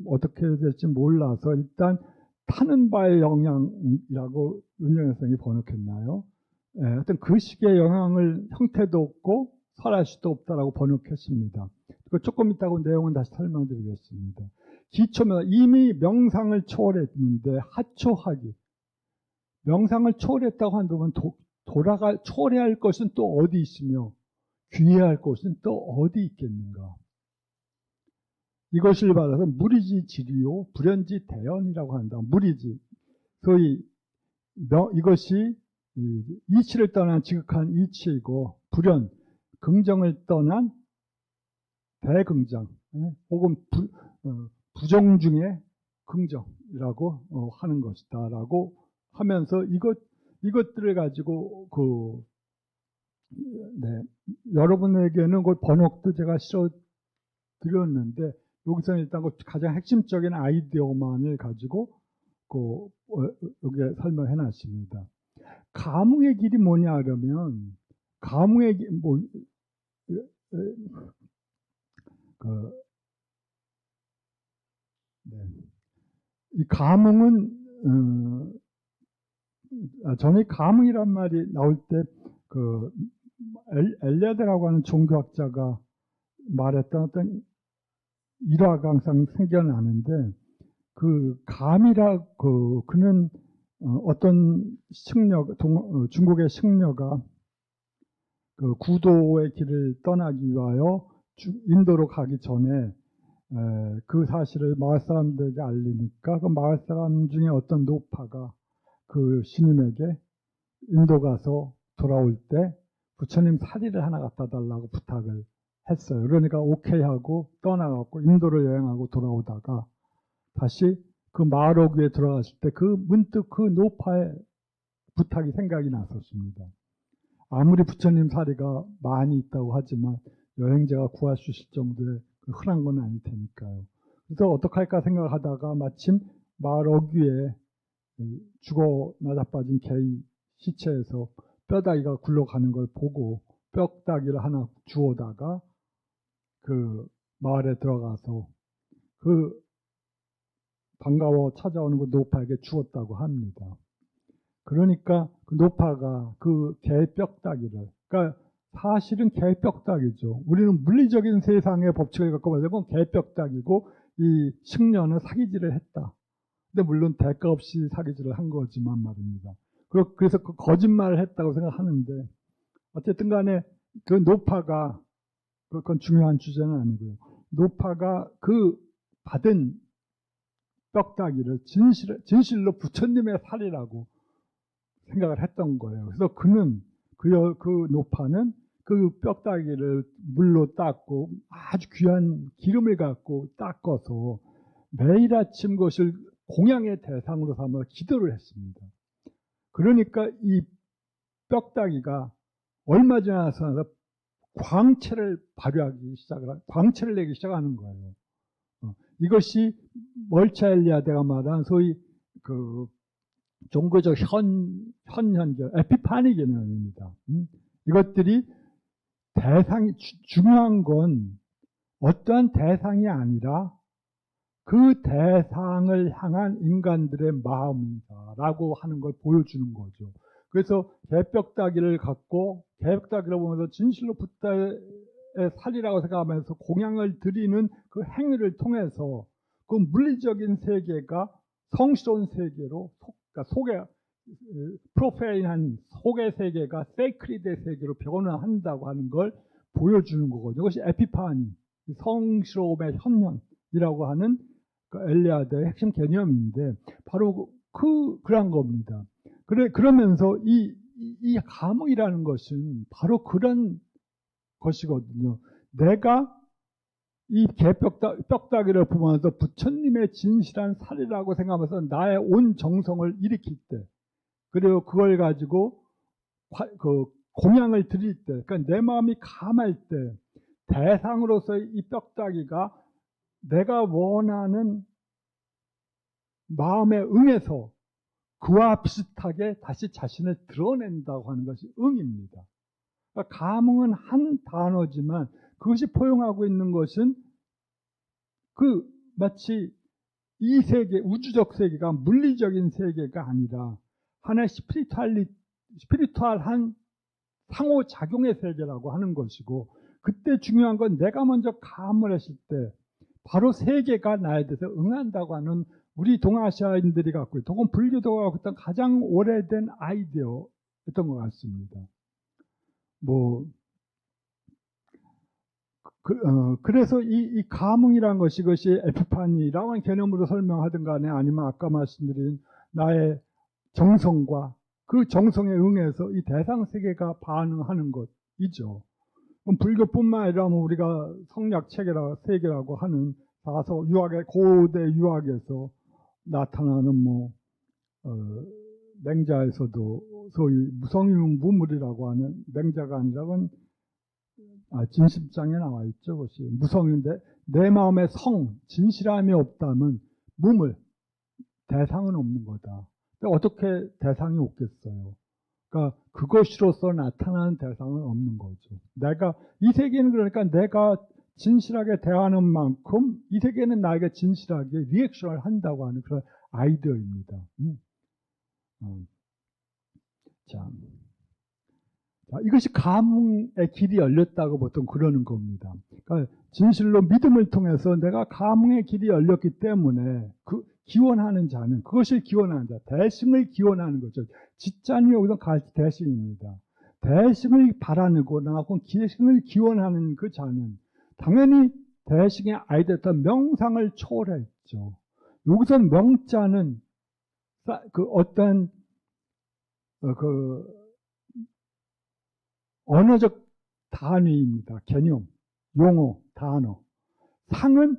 어떻게 해야 될지 몰라서 일단 타는 바의 영향이라고 은정희 선생이 번역했나요? 네, 하여튼 그 식의 영향을 형태도 없고 설할 수도 없다라고 번역했습니다. 조금 이따가 내용은 다시 설명드리겠습니다. 기초면 이미 명상을 초월했는데 하초하기. 명상을 초월했다고 한다면 초월해야 할 것은 또 어디 있으며 귀해야 할 것은 또 어디 있겠는가. 이것을 받아서 무리지 지리요 불연지 대연이라고 한다. 무리지. 소위 이것이 이치를 떠난 지극한 이치이고 불연, 긍정을 떠난 대긍정 혹은 부정 중에 긍정이라고 하는 것이다 라고 하면서 이것들을 가지고 여러분에게는 그 번역도 제가 실어 드렸는데 여기서는 일단 가장 핵심적인 아이디어만을 가지고 여기에 설명해 놨습니다. 감흥의 길이 뭐냐 그러면 감흥의 길 이 감흥은 전에 감흥이란 말이 나올 때 엘리아드라고 하는 종교학자가 말했던 어떤 일화강상 생겨나는데, 그 감이라 그는 어떤 승려 중국의 승려가 그 구도의 길을 떠나기 위하여 인도로 가기 전에 그 사실을 마을 사람들에게 알리니까 그 마을 사람 중에 어떤 노파가 그 스님에게 인도 가서 돌아올 때 부처님 사리를 하나 갖다 달라고 부탁을 했어요. 그러니까 오케이 하고 떠나갖고 인도를 여행하고 돌아오다가 다시 그 마을옥에 들어갔을 때 그 문득 그 노파의 부탁이 생각이 났었습니다. 아무리 부처님 사리가 많이 있다고 하지만 여행자가 구할 수 있을 정도의 흔한 건 아닐 테니까요. 그래서 어떡할까 생각하다가 마침 마을옥 위에 죽어 나자빠진 개의 시체에서 뼈다귀가 굴러가는 걸 보고 뼈다귀를 하나 주워다가 그 마을에 들어가서 그 반가워 찾아오는 그 노파에게 주었다고 합니다. 그러니까 그 노파가 그 개 뼈다귀를, 그러니까 사실은 개 뼈다귀죠. 우리는 물리적인 세상의 법칙을 갖고 봐서 그건 개 뼈다귀고 이 승려는 사기질을 했다. 근데 물론 대가 없이 사기질을 한 거지만 말입니다. 그래서 그 거짓말을 했다고 생각하는데 어쨌든 간에 그 노파가, 그건 중요한 주제는 아니고요. 노파가 그 받은 뼈다귀를 진실로 부처님의 살이라고 생각을 했던 거예요. 그래서 그는 그 노파는 그 뼈다귀를 물로 닦고 아주 귀한 기름을 갖고 닦아서 매일 아침 그것을 공양의 대상으로 삼아 기도를 했습니다. 그러니까 이 뼈다귀가 얼마 지나서 광채를 발휘하기 광채를 내기 시작하는 거예요. 이것이 멀차 엘리아드가 말한 소위 그 종교적 현현절, 에피파니 개념입니다. 이것들이 중요한 건 어떠한 대상이 아니라 그 대상을 향한 인간들의 마음이다라고 하는 걸 보여주는 거죠. 그래서 개뼈다귀를 갖고 개뼈다귀를 보면서 진실로 붓다의 살이라고 생각하면서 공양을 드리는 그 행위를 통해서 그 물리적인 세계가 성스러운 세계로 그러니까 프로페인한 속의 세계가 세이크리드의 세계로 변화한다고 하는 걸 보여주는 거거든요. 이것이 에피파니, 성스러움의 현현이라고 하는 그 엘리아드의 핵심 개념인데 바로 그런 겁니다. 그러면서 이 감흥이라는 것은 바로 그런 것이거든요. 내가 이 개뼈다귀를 보면서 부처님의 진실한 살이라고 생각하면서 나의 온 정성을 일으킬 때, 그리고 그걸 가지고 그 공양을 드릴 때, 그러니까 내 마음이 감할 때 대상으로서 이 뼈다귀가 내가 원하는 마음에 응해서 그와 비슷하게 다시 자신을 드러낸다고 하는 것이 응입니다. 그러니까 감흥은 한 단어지만 그것이 포용하고 있는 것은 마치 이 세계, 우주적 세계가 물리적인 세계가 아니라 하나의 스피리투얼한 상호작용의 세계라고 하는 것이고, 그때 중요한 건 내가 먼저 감을 했을 때 바로 세계가 나에 대해서 응한다고 하는 우리 동아시아인들이 갖고 있던, 혹은 불교도가 갖고 있던 가장 오래된 아이디어였던 것 같습니다. 그래서 이 감흥이라는 것이, 이것이 에피파니라고 하는 개념으로 설명하든 간에 아니면 아까 말씀드린 나의 정성과 그 정성에 응해서 이 대상 세계가 반응하는 것이죠. 그럼 불교뿐만 아니라 우리가 성약 세계라고 하는 고대 유학에서 나타나는 맹자에서도 소위 무성유무물이라고 하는, 맹자가 아니라 진심장에 나와 있죠. 그것이 무성인데 내 마음에 진실함이 없다면 무물, 대상은 없는 거다. 어떻게 대상이 없겠어요? 그러니까 그것으로서 나타나는 대상은 없는 거죠. 이 세계는 그러니까 내가 진실하게 대하는 만큼 이 세계는 나에게 진실하게 리액션을 한다고 하는 그런 아이디어입니다. 자, 자, 이것이 감흥의 길이 열렸다고 보통 그러는 겁니다. 그러니까 진실로 믿음을 통해서 내가 감흥의 길이 열렸기 때문에 그 기원하는 자는, 그것을 기원하는 자, 대승을 기원하는 거죠. 지자는 여기서 대승입니다. 대승을 바라는거나 혹은 대승을 기원하는 그 자는 당연히 대승의 아이들과 명상을 초월했죠. 여기서 명자는 그 어떤 그 언어적 단위입니다. 개념, 용어, 단어. 상은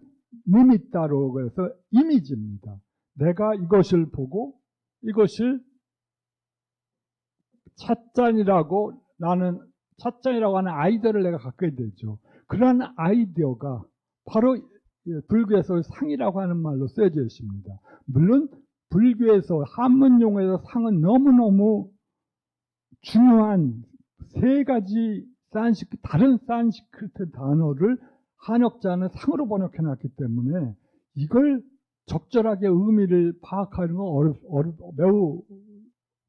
니미따로 해서 이미지입니다. 내가 이것을 보고 이것을 찻잔이라고 하는 아이디어를 내가 갖게 되죠. 그러한 아이디어가 바로 불교에서 상이라고 하는 말로 쓰여져 있습니다. 물론 불교에서 한문 용어에서 상은 너무너무 중요한 세 가지 다른 산스크리트 단어를 한역자는 상으로 번역해놨기 때문에 이걸 적절하게 의미를 파악하는 건 매우,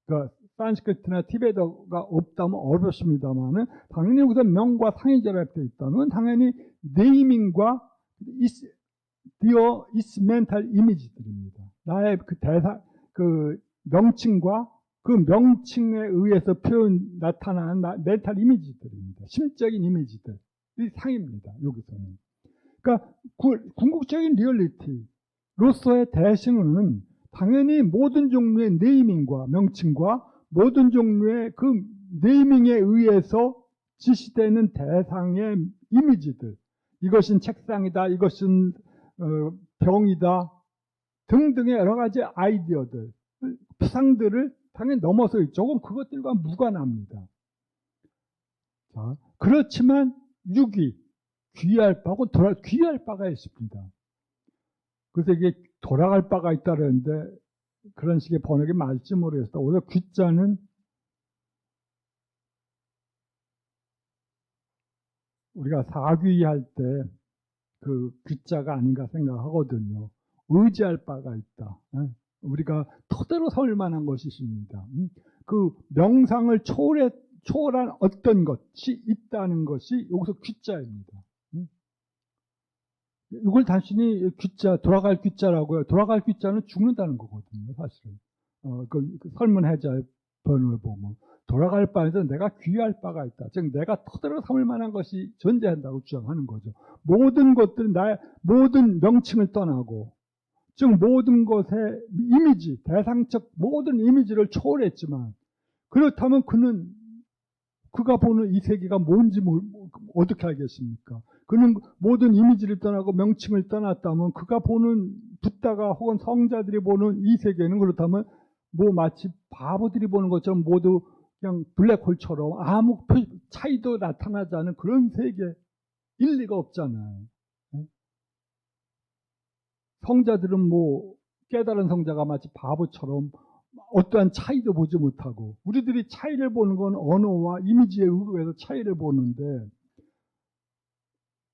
그러니까 산스크리트나 티베트가 없다면 어렵습니다만은 당연히 여기서 명과 상이 결합되어 있다면 당연히 네이밍과 is mental image들입니다. 나의 그 그 명칭과 그 명칭에 의해서 나타나는 멘탈 이미지들입니다. 심적인 이미지들이 상입니다. 여기서는. 그러니까 궁극적인 리얼리티로서의 대승은 당연히 모든 종류의 네이밍과 명칭과 모든 종류의 그 네이밍에 의해서 지시되는 대상의 이미지들, 이것은 책상이다, 이것은 병이다 등등의 여러 가지 아이디어들, 상들을 당연히 넘어서 있죠. 그것들과 무관합니다. 자, 그렇지만 귀할 바고 귀할 바가 있습니다. 그래서 이게 돌아갈 바가 있다는데 그런 식의 번역이 맞을지 모르겠어요. 오히려 귀자는 우리가 사귀할 때 그 귀자가 아닌가 생각하거든요. 의지할 바가 있다. 우리가 토대로 삼을 만한 것이 있습니다. 그 명상을 초월한 어떤 것이 있다는 것이 여기서 귀자입니다. 이걸 단순히 귀자, 돌아갈 귀자라고요. 돌아갈 귀자는 죽는다는 거거든요, 사실은. 그 설문해자의 번호를 보면. 돌아갈 바에서 내가 귀할 바가 있다. 즉, 내가 토대로 삼을 만한 것이 존재한다고 주장하는 거죠. 모든 것들은 모든 명칭을 떠나고, 즉, 모든 것의 이미지, 대상적 모든 이미지를 초월했지만, 그렇다면 그가 보는 이 세계가 뭔지 어떻게 알겠습니까? 그는 모든 이미지를 떠나고 명칭을 떠났다면 그가 보는 붓다가 혹은 성자들이 보는 이 세계는 그렇다면 마치 바보들이 보는 것처럼 모두 그냥 블랙홀처럼 아무 차이도 나타나지 않은 그런 세계일 리가 없잖아요. 성자들은 깨달은 성자가 마치 바보처럼 어떠한 차이도 보지 못하고, 우리들이 차이를 보는 건 언어와 이미지에 의해서 차이를 보는데,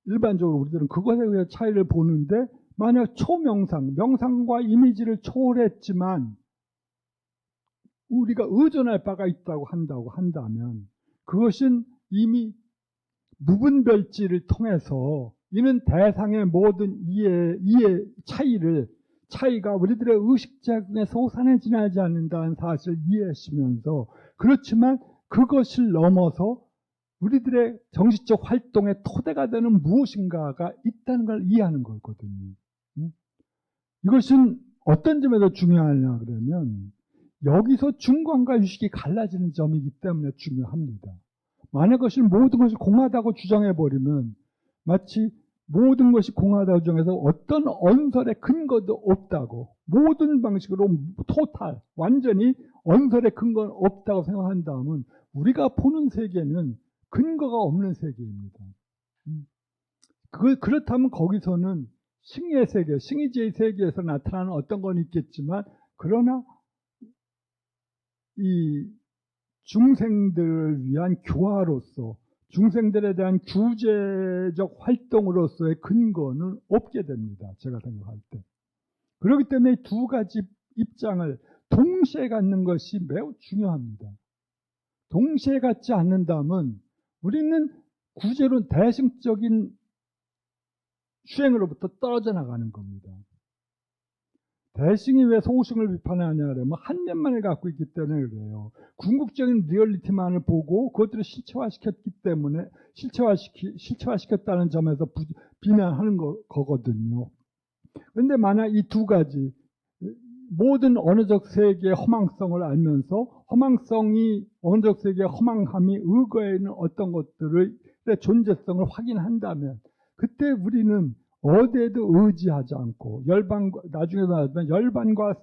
일반적으로 우리들은 그것에 의해 차이를 보는데, 만약 명상과 이미지를 초월했지만 우리가 의존할 바가 있다고 한다면 그것은 이미 무분별지를 통해서 이는 대상의 모든 이해 차이가 우리들의 의식작용에 솟아내 지나지 않는다는 사실을 이해했으면서, 그렇지만 그것을 넘어서 우리들의 정신적 활동의 토대가 되는 무엇인가가 있다는 걸 이해하는 거거든요. 이것은 어떤 점에서 중요하냐 그러면 여기서 중관과 유식이 갈라지는 점이기 때문에 중요합니다. 만약 그것을 모든 것이 공하다고 주장해버리면 마치 모든 것이 공하다고 주장해서 어떤 언설의 근거도 없다고, 모든 방식으로 완전히 언설의 근거는 없다고 생각한다면 우리가 보는 세계는 근거가 없는 세계입니다. 그렇다면 거기서는 승의 세계, 승의제의 세계에서 나타나는 어떤 건 있겠지만, 그러나 이 중생들을 위한 교화로서, 중생들에 대한 구제적 활동으로서의 근거는 없게 됩니다. 제가 생각할 때. 그렇기 때문에 두 가지 입장을 동시에 갖는 것이 매우 중요합니다. 동시에 갖지 않는다면 우리는 구제로 대승적인 수행으로부터 떨어져 나가는 겁니다. 대승이 왜 소승을 비판하냐면 한 면만을 갖고 있기 때문에 그래요. 궁극적인 리얼리티만을 보고 그것들을 실체화시켰기 때문에 실체화시켰다는 점에서 비난하는 거거든요. 그런데 만약 이 두 가지 모든 언어적 세계의 허망성을 알면서 언어적 세계의 허망함이 의거에 있는 어떤 것들의 존재성을 확인한다면 그때 우리는 어디에도 의지하지 않고 나중에 나왔지만 열반과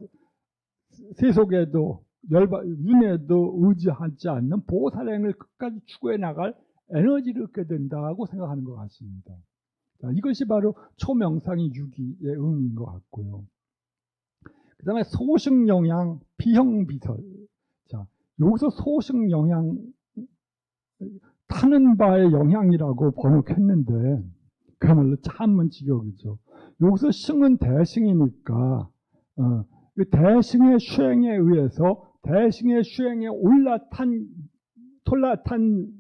세속에도 윤회에도 의지하지 않는 보살행을 끝까지 추구해 나갈 에너지를 얻게 된다고 생각하는 것 같습니다. 자, 이것이 바로 초명상의 유기의 의미인 것 같고요. 그 다음에 소승영향, 비형비설. 자, 여기서 소승영향, 타는 바의 영향이라고 번역했는데, 그야말로 참은 직역이죠. 여기서 승은 대승이니까, 대승의 수행에 의해서, 대승의 수행에 톨라탄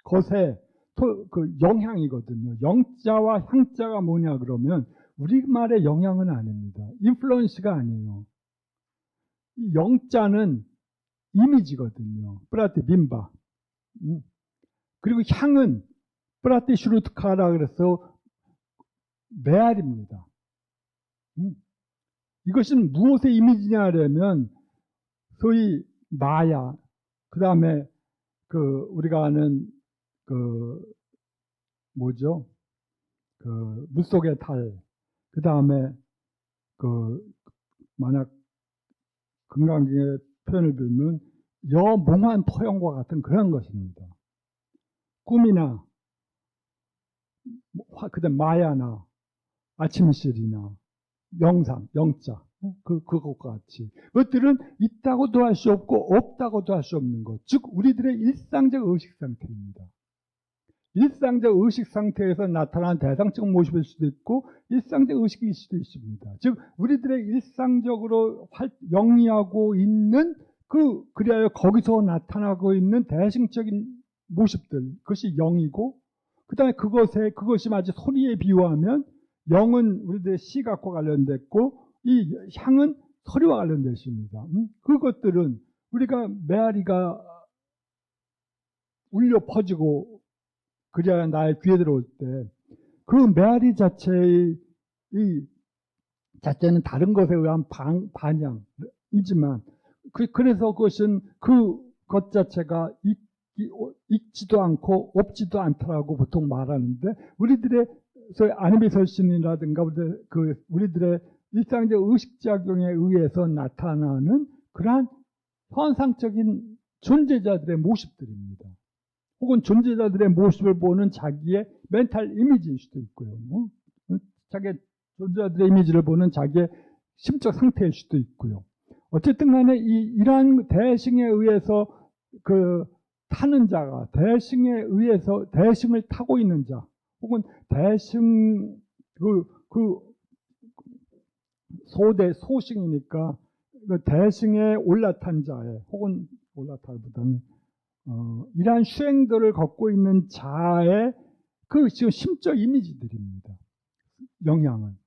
것의 그 영향이거든요. 영자와 향자가 뭐냐 그러면, 우리말의 영향은 아닙니다. 인플루언스가 아니에요. 이 영자는 이미지거든요. 프라티 빈바. 그리고 향은 프라티 슈루트카라 그래서 메아리입니다. 이것은 무엇의 이미지냐면 소위 마야, 그 다음에 우리가 아는 물속의 달, 그 다음에 만약 금강경의 표현을 빌면 여몽환 토형과 같은 그런 것입니다. 꿈이나 그다음 마야나 아침실이나 영상, 영자 그것과 같이 그것들은 있다고도 할 수 없고 없다고도 할 수 없는 것, 즉 우리들의 일상적 의식 상태입니다. 일상적 의식 상태에서 나타난 대상적 모습일 수도 있고 일상적 의식일 수도 있습니다. 즉 우리들의 일상적으로 영위하고 있는 그리하여 거기서 나타나고 있는 대승적인 모습들, 그것이 영이고 그 다음에 그것이 마치 소리에 비유하면 영은 우리들의 시각과 관련됐고 이 향은 소리와 관련되어 있습니다. 그것들은 우리가 메아리가 울려 퍼지고 그래야 나의 귀에 들어올 때 그 메아리 자체는 다른 것에 의한 반향이지만 그래서 그것은 그것 자체가 있지도 않고 없지도 않다라고 보통 말하는데 우리들의 소위 아니비설신이라든가 우리들의 일상적 의식작용에 의해서 나타나는 그러한 현상적인 존재자들의 모습들입니다. 혹은 존재자들의 모습을 보는 자기의 멘탈 이미지일 수도 있고요. 자기의 존재자들의 이미지를 보는 자기의 심적 상태일 수도 있고요. 어쨌든 간에 이러한 대승에 의해서 타는 자가 대승에 의해서 대승을 타고 있는 자 혹은 대승 소승이니까 대승에 올라탄 자의 혹은 올라타기보다는 이러한 수행들을 걷고 있는 자의 지금 심적 이미지들입니다. 영향은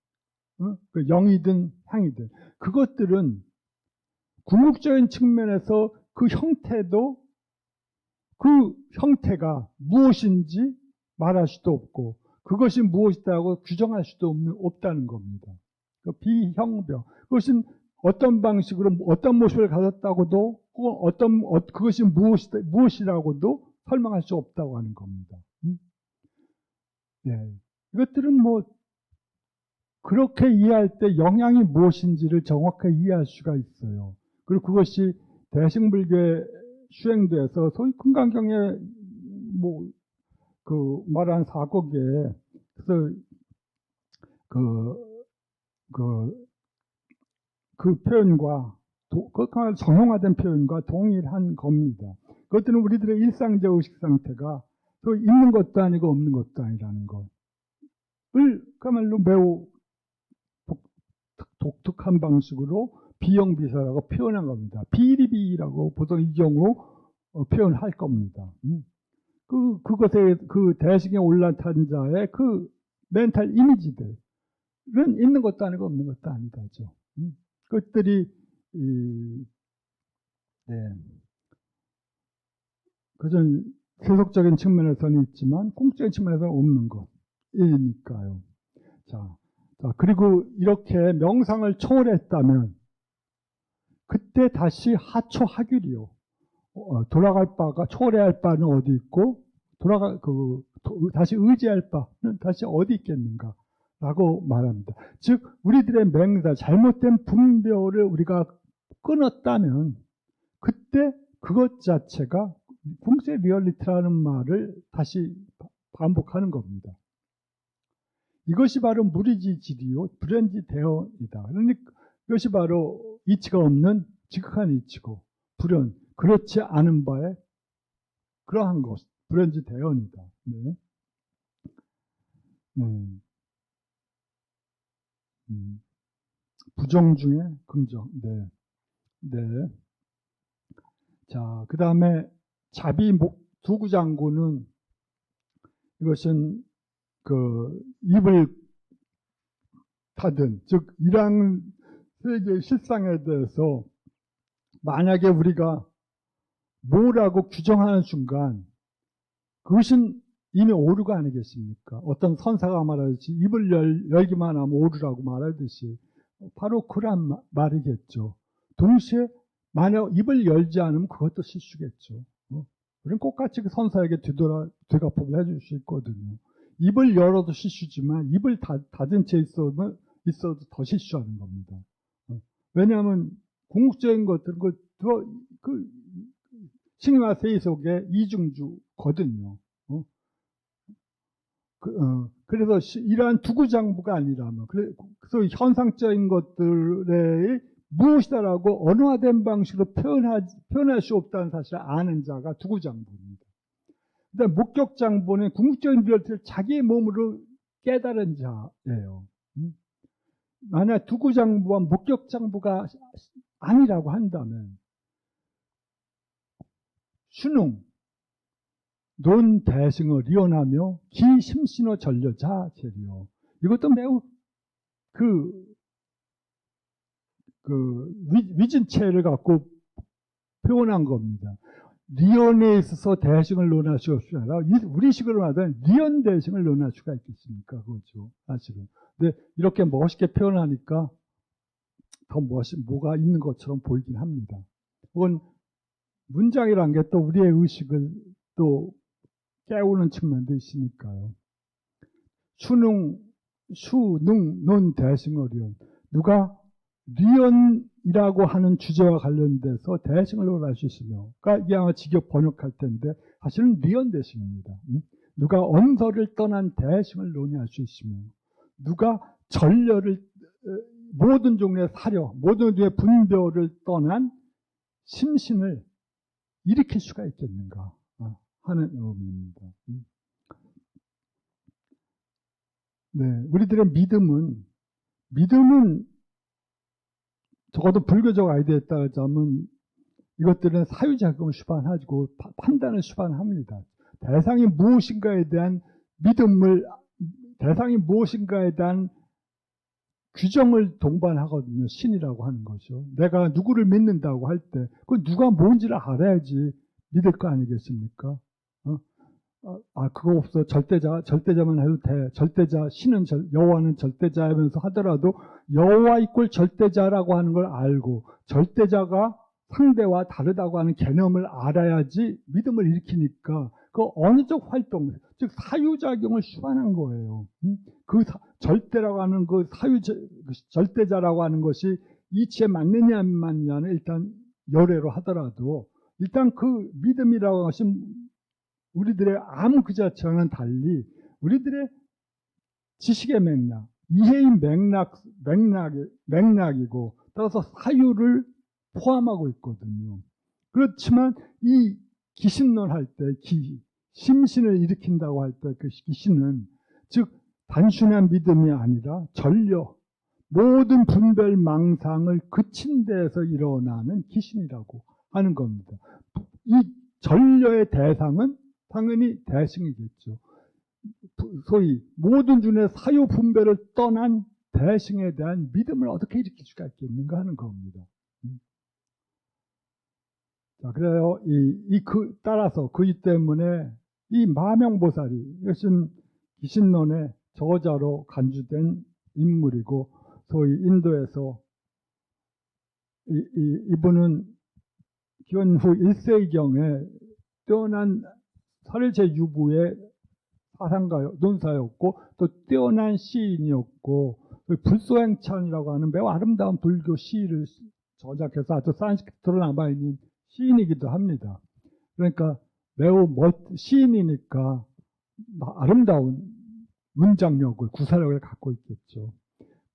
영이든 향이든 그것들은 궁극적인 측면에서 그 형태가 무엇인지 말할 수도 없고 그것이 무엇이다고 규정할 수도 없다는 겁니다. 비형병, 그것은 어떤 방식으로 어떤 모습을 가졌다고도 혹은 그것이 무엇이라고도 설명할 수 없다고 하는 겁니다. 네. 이것들은 그렇게 이해할 때 영향이 무엇인지를 정확하게 이해할 수가 있어요. 그리고 그것이 대승불교에 수행돼서 소위 금강경에 말한 사곡에 그래서 그 표현과 정형화된 표현과 동일한 겁니다. 그것들은 우리들의 일상적 의식 상태가 또 있는 것도 아니고 없는 것도 아니라는 것을 그야말로 매우 독특한 방식으로 비형비설하고 표현한 겁니다. 비리비라고 보통 이 경우 표현할 겁니다. 그것에 그 대승에 올라탄 자의 그 멘탈 이미지들은 있는 것도 아니고 없는 것도 아니다죠. 그것들이 그전 세속적인 측면에서는 있지만 공적인 측면에서는 없는 것이니까요. 자, 그리고 이렇게 명상을 초월했다면 그때 다시 하초하규리요. 돌아갈 바가 초월해야 할 바는 어디 있고 다시 의지할 바는 다시 어디 있겠는가? 라고 말합니다. 즉 우리들의 맹사, 잘못된 분별을 우리가 끊었다면 그때 그것 자체가 궁세 리얼리티라는 말을 다시 반복하는 겁니다. 이것이 바로 무리지지리요 불연지 대어이다. 그러니까 이것이 바로 이치가 없는 지극한 이치고 불연, 그렇지 않은 바에 그러한 것, 불연지 대언이다. 네. 부정 중에 긍정. 네. 네. 자, 그 다음에 자비 두구장구는 이것은 입을 닫은, 즉, 이러한 세계의 실상에 대해서 만약에 우리가 뭐라고 규정하는 순간 그것은 이미 오류가 아니겠습니까? 어떤 선사가 말하듯이 입을 열기만 하면 오류라고 말하듯이 바로 그런 말이겠죠. 동시에 만약 입을 열지 않으면 그것도 실수겠죠. 우리는 똑같이 그 선사에게 되갚음을 해줄 수 있거든요. 입을 열어도 실수지만 입을 닫은 채 있어도 더 실수하는 겁니다. 왜냐하면 궁극적인 것들은 신과 세계 속의 이중주거든요. 그래서 이러한 두구장부가 아니라면, 그래서 현상적인 것들의 무엇이다라고 언어화된 방식으로 표현할 수 없다는 사실을 아는 자가 두구장부입니다. 그다음 목격장부는 궁극적인 리얼티를 자기의 몸으로 깨달은 자예요. 만약 두구장부와 목격장부가 아니라고 한다면 순웅 논대승어 리언하며 기심신어 전려자 재료. 이것도 매우 위진체를 갖고 표현한 겁니다. 리언에 있어서 대승을 논할 수 없이 아니라 우리식으로 말하면 리언 대승을 논할 수가 있겠습니까? 그렇죠. 사실은. 근데 이렇게 멋있게 표현하니까 더 뭐가 있는 것처럼 보이긴 합니다. 혹은 문장이란 게 또 우리의 의식을 또 깨우는 측면도 있으니까요. 수능, 논, 대승어 리언. 누가 리언이라고 하는 주제와 관련돼서 대승을 논할 수 있으며, 그러니까 이게 아마 직역 번역할 텐데, 사실은 리언 대승입니다. 누가 언서를 떠난 대승을 논의할 수 있으며, 누가 전려를, 모든 종류의 사려, 모든 종류의 분별을 떠난 심신을 일으킬 수가 있겠는가 하는 의미입니다. 네, 우리들의 믿음은 적어도 불교적 아이디어에 따르자면 이것들은 사유작용을 수반하고 판단을 수반합니다. 대상이 무엇인가에 대한 대상이 무엇인가에 대한 규정을 동반하거든요. 신이라고 하는 거죠. 내가 누구를 믿는다고 할 때, 그 누가 뭔지를 알아야지 믿을 거 아니겠습니까? 그거 없어. 절대자만 해도 돼. 신은 여호와는 절대자이면서 하더라도 여호와 이꼴 절대자라고 하는 걸 알고 절대자가 상대와 다르다고 하는 개념을 알아야지 믿음을 일으키니까 그 언어적 활동, 즉 사유작용을 수반한 거예요. 그 절대라고 하는 절대자라고 하는 것이 이치에 맞느냐 안 맞느냐는 일단 열애로 하더라도 일단 그 믿음이라고 하는 것은 우리들의 암 그 자체와는 달리 우리들의 지식의 맥락, 이해의 맥락이고 따라서 사유를 포함하고 있거든요. 그렇지만 이 기신론 할 때, 심신을 일으킨다고 할 때 그 기신은 즉 단순한 믿음이 아니라 전려, 모든 분별 망상을 그친 데에서 일어나는 기신이라고 하는 겁니다. 이 전려의 대상은 당연히 대승이겠죠. 소위 모든 중에 사유 분별을 떠난 대승에 대한 믿음을 어떻게 일으킬 수가 있겠는가 하는 겁니다. 자, 그래요. 따라서 그이 때문에 이 마명보살이 이것은 기신론의 저자로 간주된 인물이고, 소위 인도에서 이분은 기원후 1세기경에 뛰어난 설제 유부의 사상가, 논사였고, 또 뛰어난 시인이었고, 불소행찬이라고 하는 매우 아름다운 불교 시를 저작해서 아주 산스크리트로 남아있는 시인이기도 합니다. 그러니까 매우 시인이니까 아름다운 문장력을, 구사력을 갖고 있겠죠.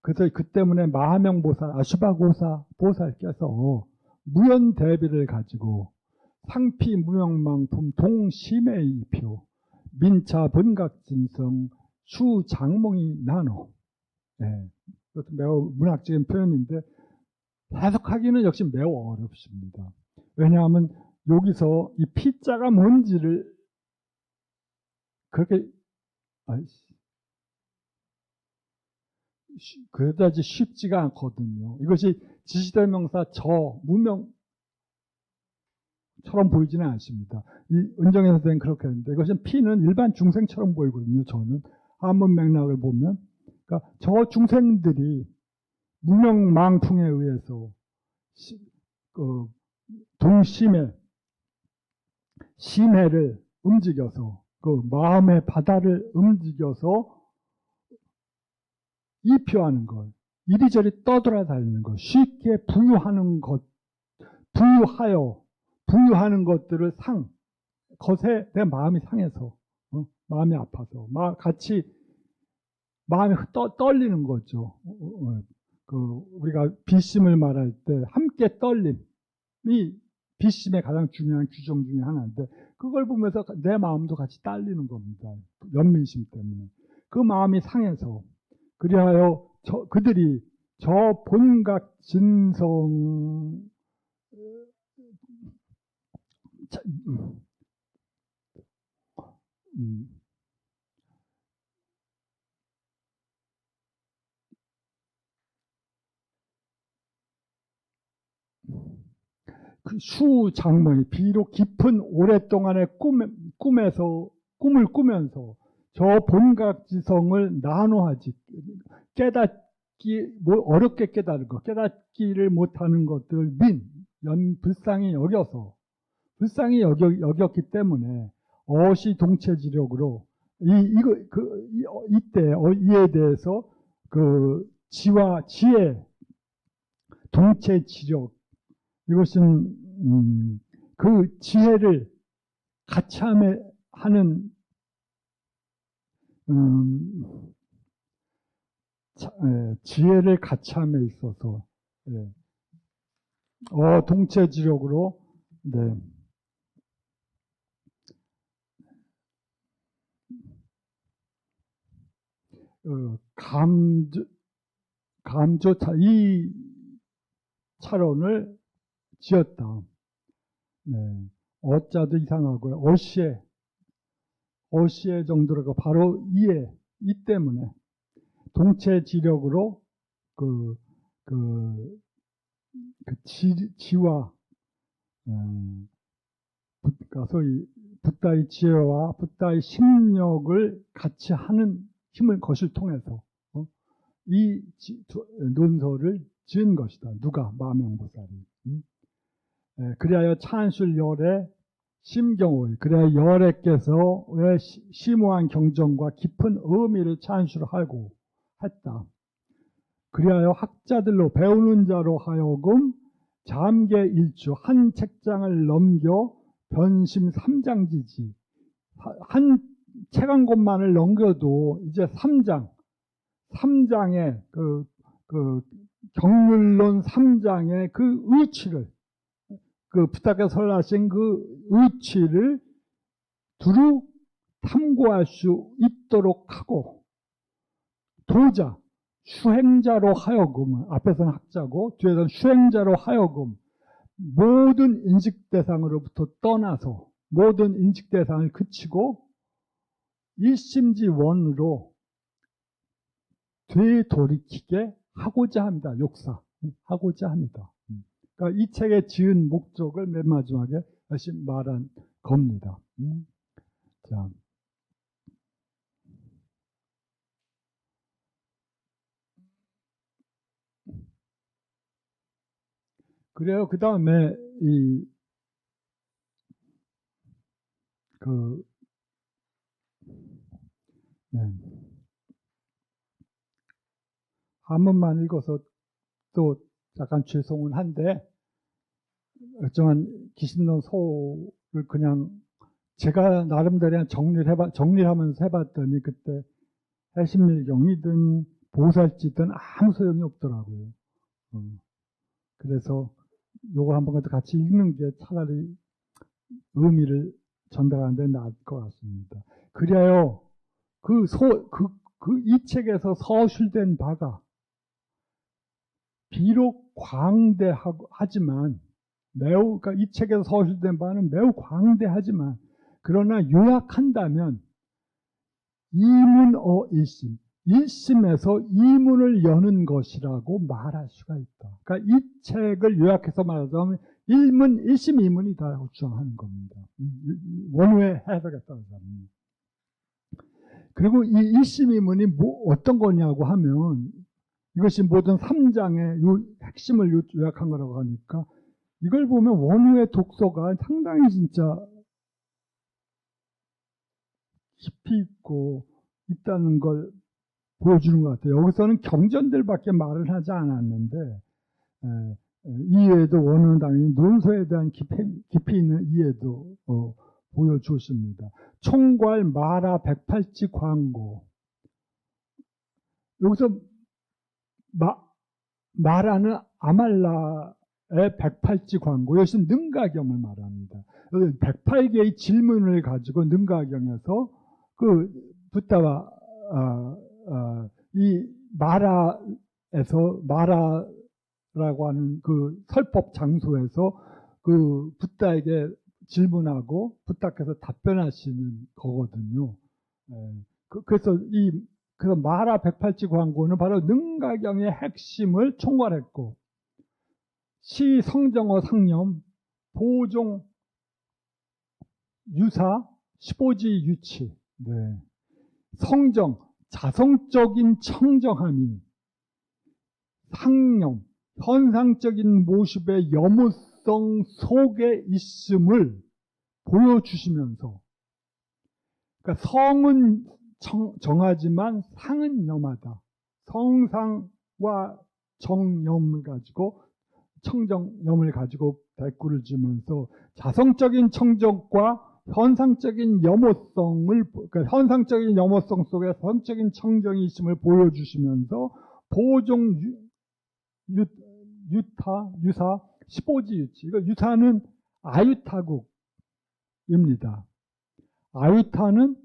그래서 그 때문에 마하명보살, 아슈바고사 보살께서 무연대비를 가지고 상피 무명망품 동심해이표 민차 본각진성 수장몽이 나노. 네. 이것도 매우 문학적인 표현인데 해석하기는 역시 매우 어렵습니다. 왜냐하면 여기서 이 피자가 뭔지를 그렇게 그다지 쉽지가 않거든요. 이것이 지시대명사 저, 무명처럼 보이지는 않습니다. 이 은정의 선생님 그렇게 했는데, 이것은 피는 일반 중생처럼 보이거든요. 저는 한문 맥락을 보면, 그러니까 저 중생들이 무명망풍에 의해서 심해를 움직여서, 그 마음의 바다를 움직여서 이표하는 것, 이리저리 떠돌아다니는 것, 쉽게 부유하는 것, 부유하는 것들을 것에 내 마음이 상해서, 마음이 아파서, 같이 마음이 떨리는 거죠. 우리가 비심을 말할 때 함께 떨림이 비심의 가장 중요한 규정 중에 하나인데, 그걸 보면서 내 마음도 같이 딸리는 겁니다. 연민심 때문에. 그 마음이 상해서, 그리하여 그들이 저 본각 진성 그 수장모의 비록 깊은 오랫동안의 꿈을 꾸면서 저 본각지성을 나눠하지, 어렵게 깨달은 것, 깨닫기를 못하는 것들 불쌍히 여겼기 때문에 어시동체지력으로 이에 대해서 지혜, 동체지력, 이것은 그 지혜를 같이 하는 지혜를 같이 함에 있어서 동체지력으로 감조차 이 차론을 지었다. 어자도 이상하고요. 어시에 정도로 바로 이 때문에 동체지력으로 지와 소위 붓다의 지혜와 붓다의 심력을 같이 하는 힘을 것을 통해서 이 논서를 지은 것이다. 누가? 마명보살이. 그리하여 찬술 열의 심경을, 그래야 열애께서 왜 심오한 경전과 깊은 의미를 찬술하고 했다. 그리하여 학자들로 배우는 자로 하여금 잠계일주 한 책장을 넘겨 변심 삼장지지, 한 책 한 권만을 넘겨도 이제 3장의 경률론 3장의 그 의치를, 붓다께서 설하신 그 의치를 두루 탐구할 수 있도록 하고, 도자, 수행자로 하여금, 앞에서는 학자고 뒤에서는 수행자로 하여금 모든 인식 대상으로부터 떠나서 모든 인식 대상을 그치고 일심지원으로 되돌이키게 하고자 합니다. 욕사. 하고자 합니다. 그러니까 이 책에 지은 목적을 맨 마지막에 다시 말한 겁니다. 자. 그래요. 그 다음에 네. 한문만 읽어서 또 약간 죄송은 한데, 어쩌면 기신론 소를 그냥 제가 나름대로 정리하면서 해봤더니 그때 해심일경이든 보살지든 아무 소용이 없더라고요. 그래서 요거 한 번 더 같이 읽는 게 차라리 의미를 전달하는 데 나을 것 같습니다. 그래요. 이 책에서 서술된 바가 비록 광대하지만 그러니까 이 책에서 서술된 바는 매우 광대하지만, 그러나 요약한다면 이문어 일심, 일심에서 이문을 여는 것이라고 말할 수가 있다. 그러니까 이 책을 요약해서 말하자면 일문, 일심, 이문이다라고 주장하는 겁니다. 원후의 해석에 따라서. 그리고 이 일심, 이문이 어떤 거냐고 하면, 이것이 모든 3장의 핵심을 요약한 거라고 하니까, 이걸 보면 원후의 독서가 상당히 진짜 깊이 있고 있다는 걸 보여주는 것 같아요. 여기서는 경전들밖에 말을 하지 않았는데, 이해도 원후는 당연히 논소에 대한 깊이 있는 이해도 보여주십니다. 총괄 마라 108지 광고. 여기서 마라는 아말라의 108지 광고, 이것은 능가경을 말합니다. 108개의 질문을 가지고 능가경에서 그 붓다와 이 마라라고 하는 그 설법 장소에서 그 붓다에게 질문하고 붓다께서 답변하시는 거거든요. 그래서 마라 108지 광고는 바로 능가경의 핵심을 총괄했고, 시, 성정어, 상념, 보종, 유사, 15지, 유치, 네. 성정, 자성적인 청정함이 상념, 현상적인 모습의 여무성 속에 있음을 보여주시면서, 그러니까 성은 정하지만 상은 염하다. 성상과 정염을 가지고, 청정염을 가지고 대꾸를 주면서 자성적인 청정과 현상적인 염호성을, 그러니까 현상적인 염호성 속에 성적인 청정이 있음을 보여주시면서 보종 유사 15지 유치. 이거 유사는 아유타국입니다. 아유타는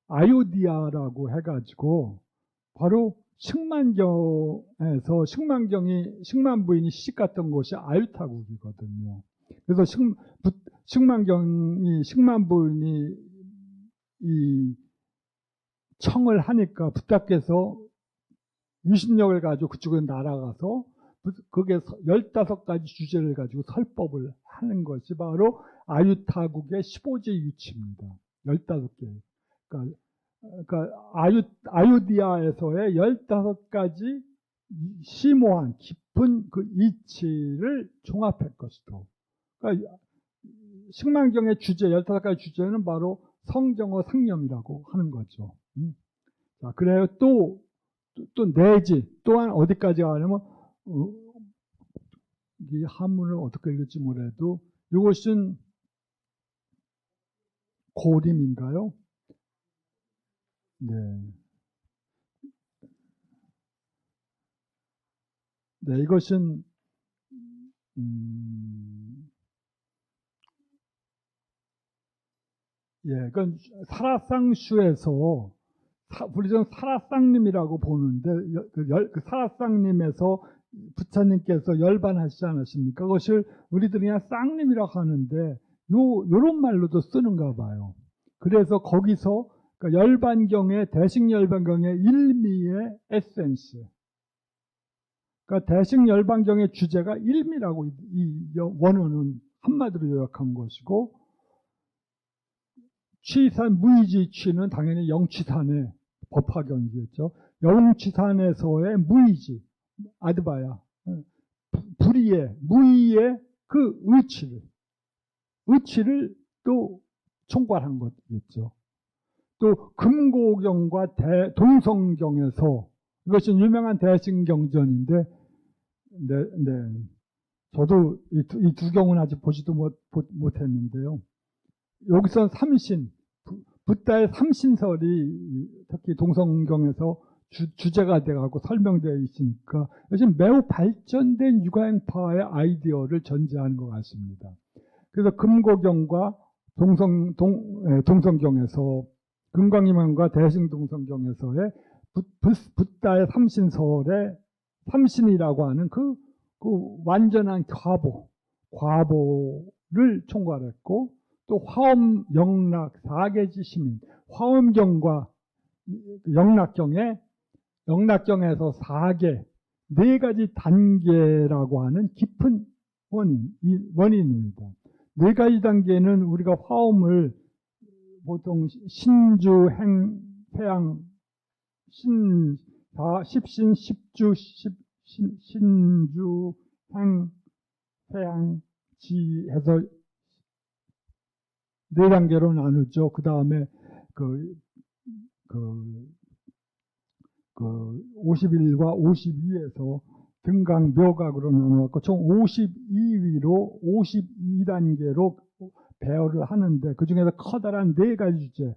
아유디아라고 해가지고 바로 식만경에서 식만부인이 시집갔던 곳이 아유타국이거든요. 그래서 식만부인이 이 청을 하니까 붓다께서 유신력을 가지고 그쪽에 날아가서 그게 15가지 주제를 가지고 설법을 하는 것이 바로 아유타국의 15제 유치입니다. 15개. 그러니까 아유디아에서의 15가지 심오한 깊은 그 이치를 종합할 것이다. 그러니까 식만경의 주제, 15가지 주제는 바로 성정어 상념이라고 하는 거죠. 자, 그래요. 또 내지, 또한 어디까지 가냐면, 이 한문을 어떻게 읽을지 모르도 이것은 고림인가요? 네. 네, 이것은, 그건 사라상슈에서, 우리는 사라상님이라고 보는데, 그 사라상님에서 부처님께서 열반하시지 않았습니까? 그것을 우리들이 그냥 쌍님이라고 하는데, 요런 말로도 쓰는가 봐요. 그래서 거기서 그러니까 열반경의 대식열반경의 일미의 에센스. 그러니까 대식열반경의 주제가 일미라고 이 원어는 한마디로 요약한 것이고, 취산 무의지 취는 당연히 영취산의 법화경이겠죠. 영취산에서의 무의지, 아드바야, 불의의, 무의의 그 의치를 또 총괄한 것이겠죠. 또 금고경과 동성경에서, 이것은 유명한 대승경전인데, 저도 이 두 경우는 아직 보지도 못했는데요. 여기서 삼신, 붓다의 삼신설이 특히 동성경에서 주제가 되어가고 설명되어 있으니까 요즘 매우 발전된 육아행파의 아이디어를 전제하는 것 같습니다. 그래서 금고경과 동성경에서, 금강림왕과 대승동성경에서의 붓다의 삼신설의 삼신이라고 하는 그 완전한 과보를 총괄했고, 또 화엄, 영락, 사계지 시민, 화엄경과 영락경에서 사계, 네 가지 단계라고 하는 깊은 원인입니다. 네 가지 단계는 우리가 화엄을 보통 신주, 행, 회양, 십신, 십주, 신주, 행, 회양, 지 해서 네 단계로 나누죠. 그 다음에 51과 52에서 등강, 묘각으로 나누었고, 총 52위로 52단계로 배열을 하는데, 그 중에서 커다란 네 가지 주제,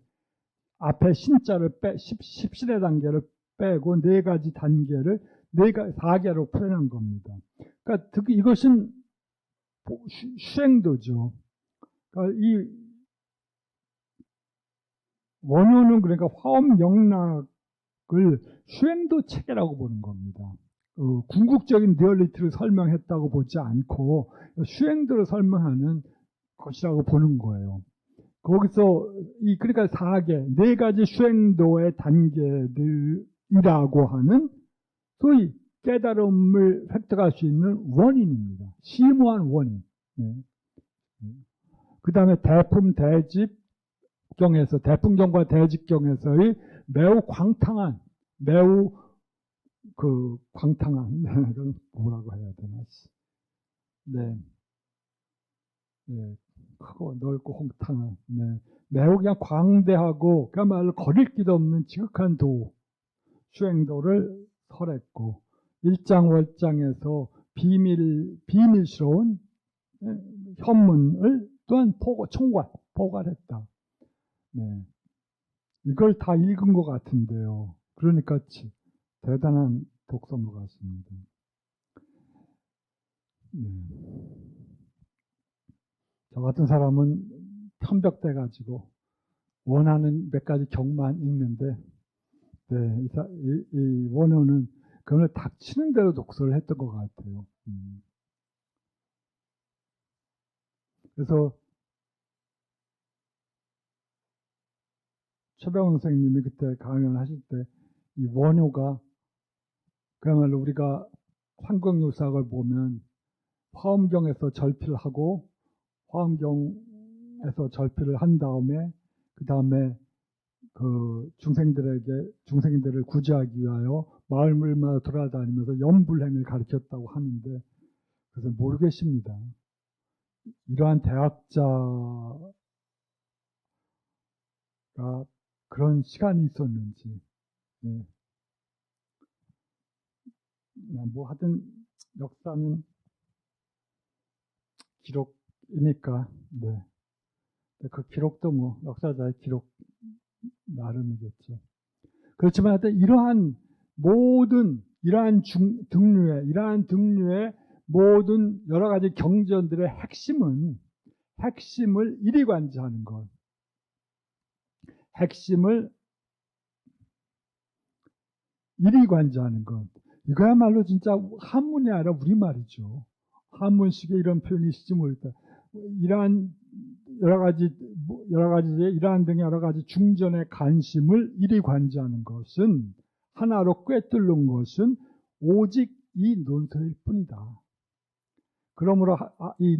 앞에 신자를 십신의 단계를 빼고 네 가지 단계를 4개로 표현한 겁니다. 그러니까 특히 이것은 수행도죠. 그러니까 이 원효는 그러니까 화엄 영락을 수행도 체계라고 보는 겁니다. 궁극적인 리얼리티를 설명했다고 보지 않고 수행도를 설명하는 것이라고 보는 거예요. 거기서 그러니까 4개, 네 가지 수행도의 단계들이라고 하는 소위 깨달음을 획득할 수 있는 원인입니다. 심오한 원인. 그 다음에 대품경과 대집경에서의 매우 광탕한, 뭐라고 해야 되나. 크고 넓고 홍탕한, 매우 그냥 광대하고, 그야말로 거릴 길도 없는 지극한 수행도를 설했고, 일장월장에서 비밀스러운 현문을 또한 포괄했다. 이걸 다 읽은 것 같은데요. 그러니까 대단한 독서인 것 같습니다. 저 같은 사람은 편벽돼가지고 원하는 몇 가지 경만 읽는데, 이 원어는 그걸 닥치는 대로 독서를 했던 것 같아요. 그래서 최병훈 선생님이 그때 강연하실 때 이 원효가 그야말로 우리가 환경유사학을 보면 화엄경에서 절필을 하고, 화엄경에서 절필을 한 다음에 그 다음에 중생들을 구제하기 위하여 마을마다 돌아다니면서 염불행을 가르쳤다고 하는데, 그래서 모르겠습니다. 이러한 대학자가 그런 시간이 있었는지. 뭐 하여튼 역사는 기록이니까, 그 기록도 뭐 역사자의 기록 나름이겠죠. 그렇지만 하여튼 이러한 등류의 모든 여러 가지 경전들의 핵심을 이리관지하는 것. 핵심을 이리관지하는 것. 이거야말로 진짜 한문이 아니라 우리말이죠. 한문식의 이런 표현이 있을지 모르겠다. 이러한 여러 가지 이러한 등의 여러 가지 중전의 관심을 이리 관지하는 것은 하나로 꿰뚫는 것은 오직 이 논설일 뿐이다. 그러므로 이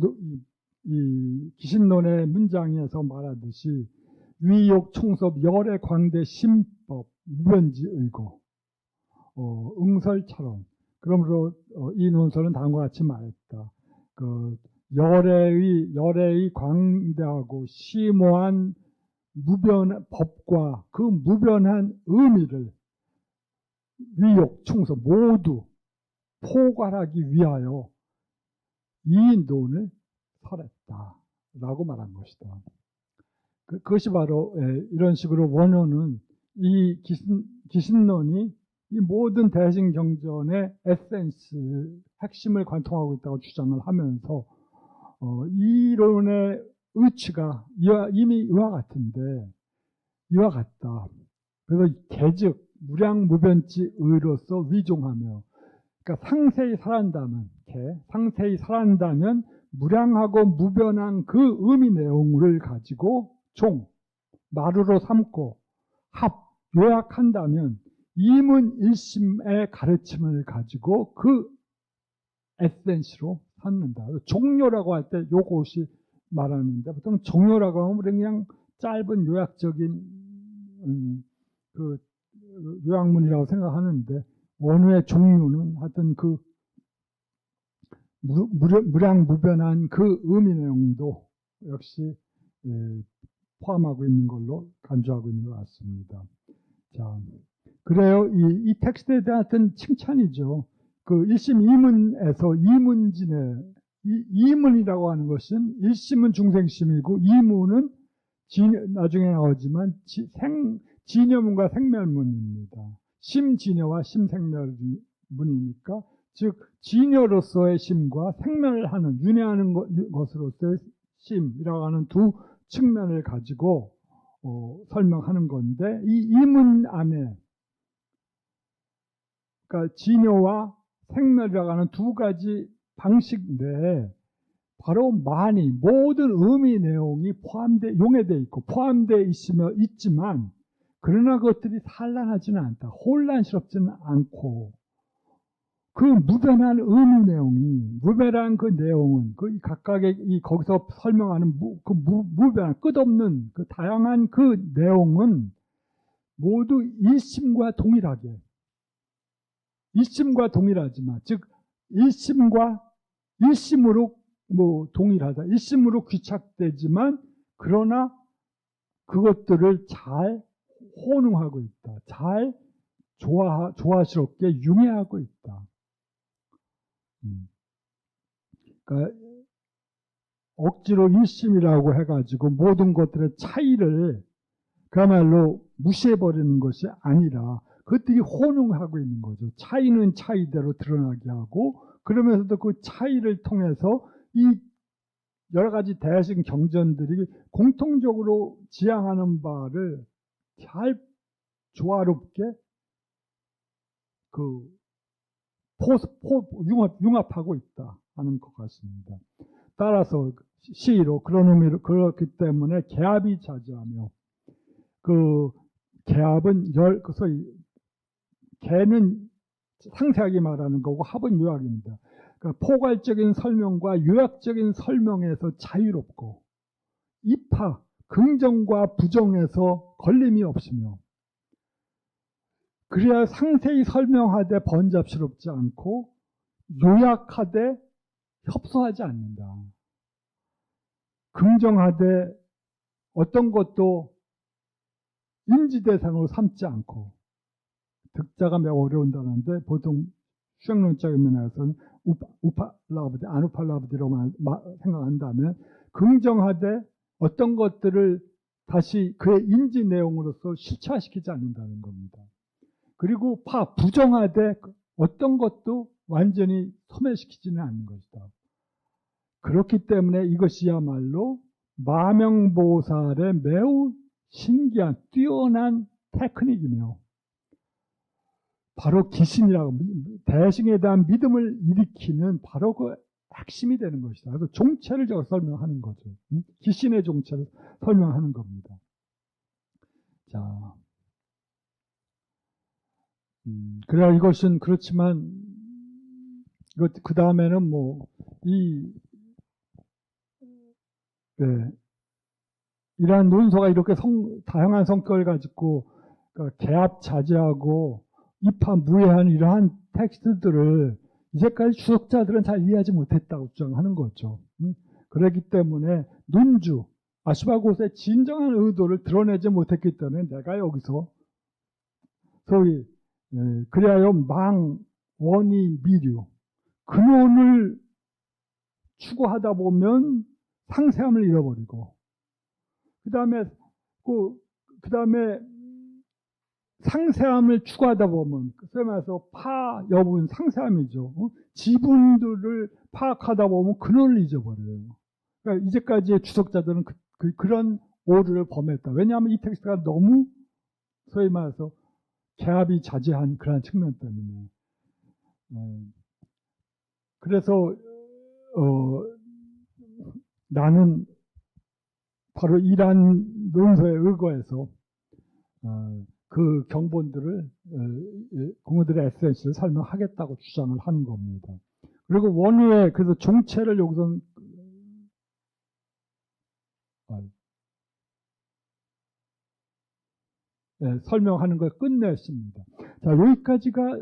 기신론의 문장에서 말하듯이 위욕 총섭 열의 광대 심법 무변지 의고 응설처럼 그러므로 이 논설은 다음과 같이 말했다. 그 열애의 광대하고 심오한 무변 법과 그 무변한 의미를 위욕, 충서 모두 포괄하기 위하여 이 논을 설했다라고 말한 것이다. 그것이 바로 이런 식으로 원어는 이 기신론이 이 모든 대신경전의 에센스, 핵심을 관통하고 있다고 주장을 하면서 이 이론의 의치가 이미 이와 같은데 이와 같다. 그래서 개즉 무량무변지 의로서 위종하며 그러니까 상세히 살아난다면 무량하고 무변한 그 의미 내용을 가지고 마루로 삼고 요약한다면 이문일심의 가르침을 가지고 그 에센스로 삼는다. 종료라고 할 때 요것이 말하는데 보통 종료라고 하면 그냥 짧은 요약적인 그 요약문이라고 생각하는데 원어의 종류는 하여튼 그 무량무변한 그 의미 내용도 역시 포함하고 있는 걸로 간주하고 있는 것 같습니다. 자, 그래요. 이 텍스트에 대한 칭찬이죠. 그 1심 2문에서 이문진의 이문이라고 하는 것은 1심은 중생심이고 2문은 나중에 나오지만 진여문과 생멸문입니다. 심진여와 심생멸문이니까 즉 진여로서의 심과 생멸하는 윤회하는 것으로서의 심이라고 하는 두 측면을 가지고 설명하는 건데 이 이문 안에 그러니까 진여와 생멸이라고 하는 두 가지 방식 내에 바로 모든 의미 내용이 용해되어 있고 포함되어 있지만 그러나 그것들이 산란하지는 않다. 혼란스럽지는 않고 그 무변한 의미 내용이 무변한 그 내용은 그 각각의 거기서 설명하는 무변한 끝없는 그 다양한 그 내용은 모두 일심과 동일하지만 즉 일심으로 동일하다. 일심으로 귀착되지만 그러나 그것들을 잘 혼응하고 있다. 잘 조화스럽게 융해하고 있다. 그러니까 억지로 일심이라고 해가지고 모든 것들의 차이를 그야말로 무시해버리는 것이 아니라 그것들이 혼용하고 있는 거죠. 차이는 차이대로 드러나게 하고 그러면서도 그 차이를 통해서 이 여러 가지 대신 경전들이 공통적으로 지향하는 바를 잘 조화롭게 융합하고 있다 하는 것 같습니다. 따라서 시로 그런 의미로 그렇기 때문에 개합이 자주하며 그 개합은 개는 상세하게 말하는 거고 합은 요약입니다. 그러니까 포괄적인 설명과 요약적인 설명에서 자유롭고 긍정과 부정에서 걸림이 없으며 그래야 상세히 설명하되 번잡스럽지 않고 요약하되 협소하지 않는다. 긍정하되 어떤 것도 인지 대상으로 삼지 않고 득자가 매우 어려운다는데 보통 수행론적인 면에서는 우팔라브디, 아누팔라브디로 생각한다면 긍정하되 어떤 것들을 다시 그의 인지 내용으로서 실체화시키지 않는다는 겁니다. 그리고 부정하되 어떤 것도 완전히 소멸시키지는 않는 것이다. 그렇기 때문에 이것이야말로 마명보살의 매우 신기한 뛰어난 테크닉이며 바로 기신이라고 대승에 대한 믿음을 일으키는 바로 그 핵심이 되는 것이다. 그래서 종체를 저가 설명하는 거죠. 기신의 종체를 설명하는 겁니다. 자, 그래야 이것은 그렇지만 그 다음에는 이러한 논소가 이렇게 다양한 성격을 가지고 그러니까 개합 자제하고 입하무예한 이러한 텍스트들을 이제까지 주석자들은 잘 이해하지 못했다고 주장하는 거죠. 그렇기 때문에 논주, 아슈바고스의 진정한 의도를 드러내지 못했기 때문에 내가 여기서 소위 그리하여 원이 미류 근원을 추구하다 보면 상세함을 잃어버리고 그 다음에 상세함을 추구하다 보면 소위 말해서 파 여부는 상세함이죠. 지분들을 파악하다 보면 근원을 잊어버려요. 그러니까 이제까지의 주석자들은 그런 오류를 범했다. 왜냐하면 이 텍스트가 너무 소위 말해서 개합이 자제한 그런 측면 때문에. 그래서 나는 바로 이러한 논서에 의거해서 그 경본들을 공어들의 에센스를 설명하겠다고 주장을 하는 겁니다. 그리고 원후의 그래서 종체를 여기서 설명하는 걸 끝냈습니다. 자, 여기까지가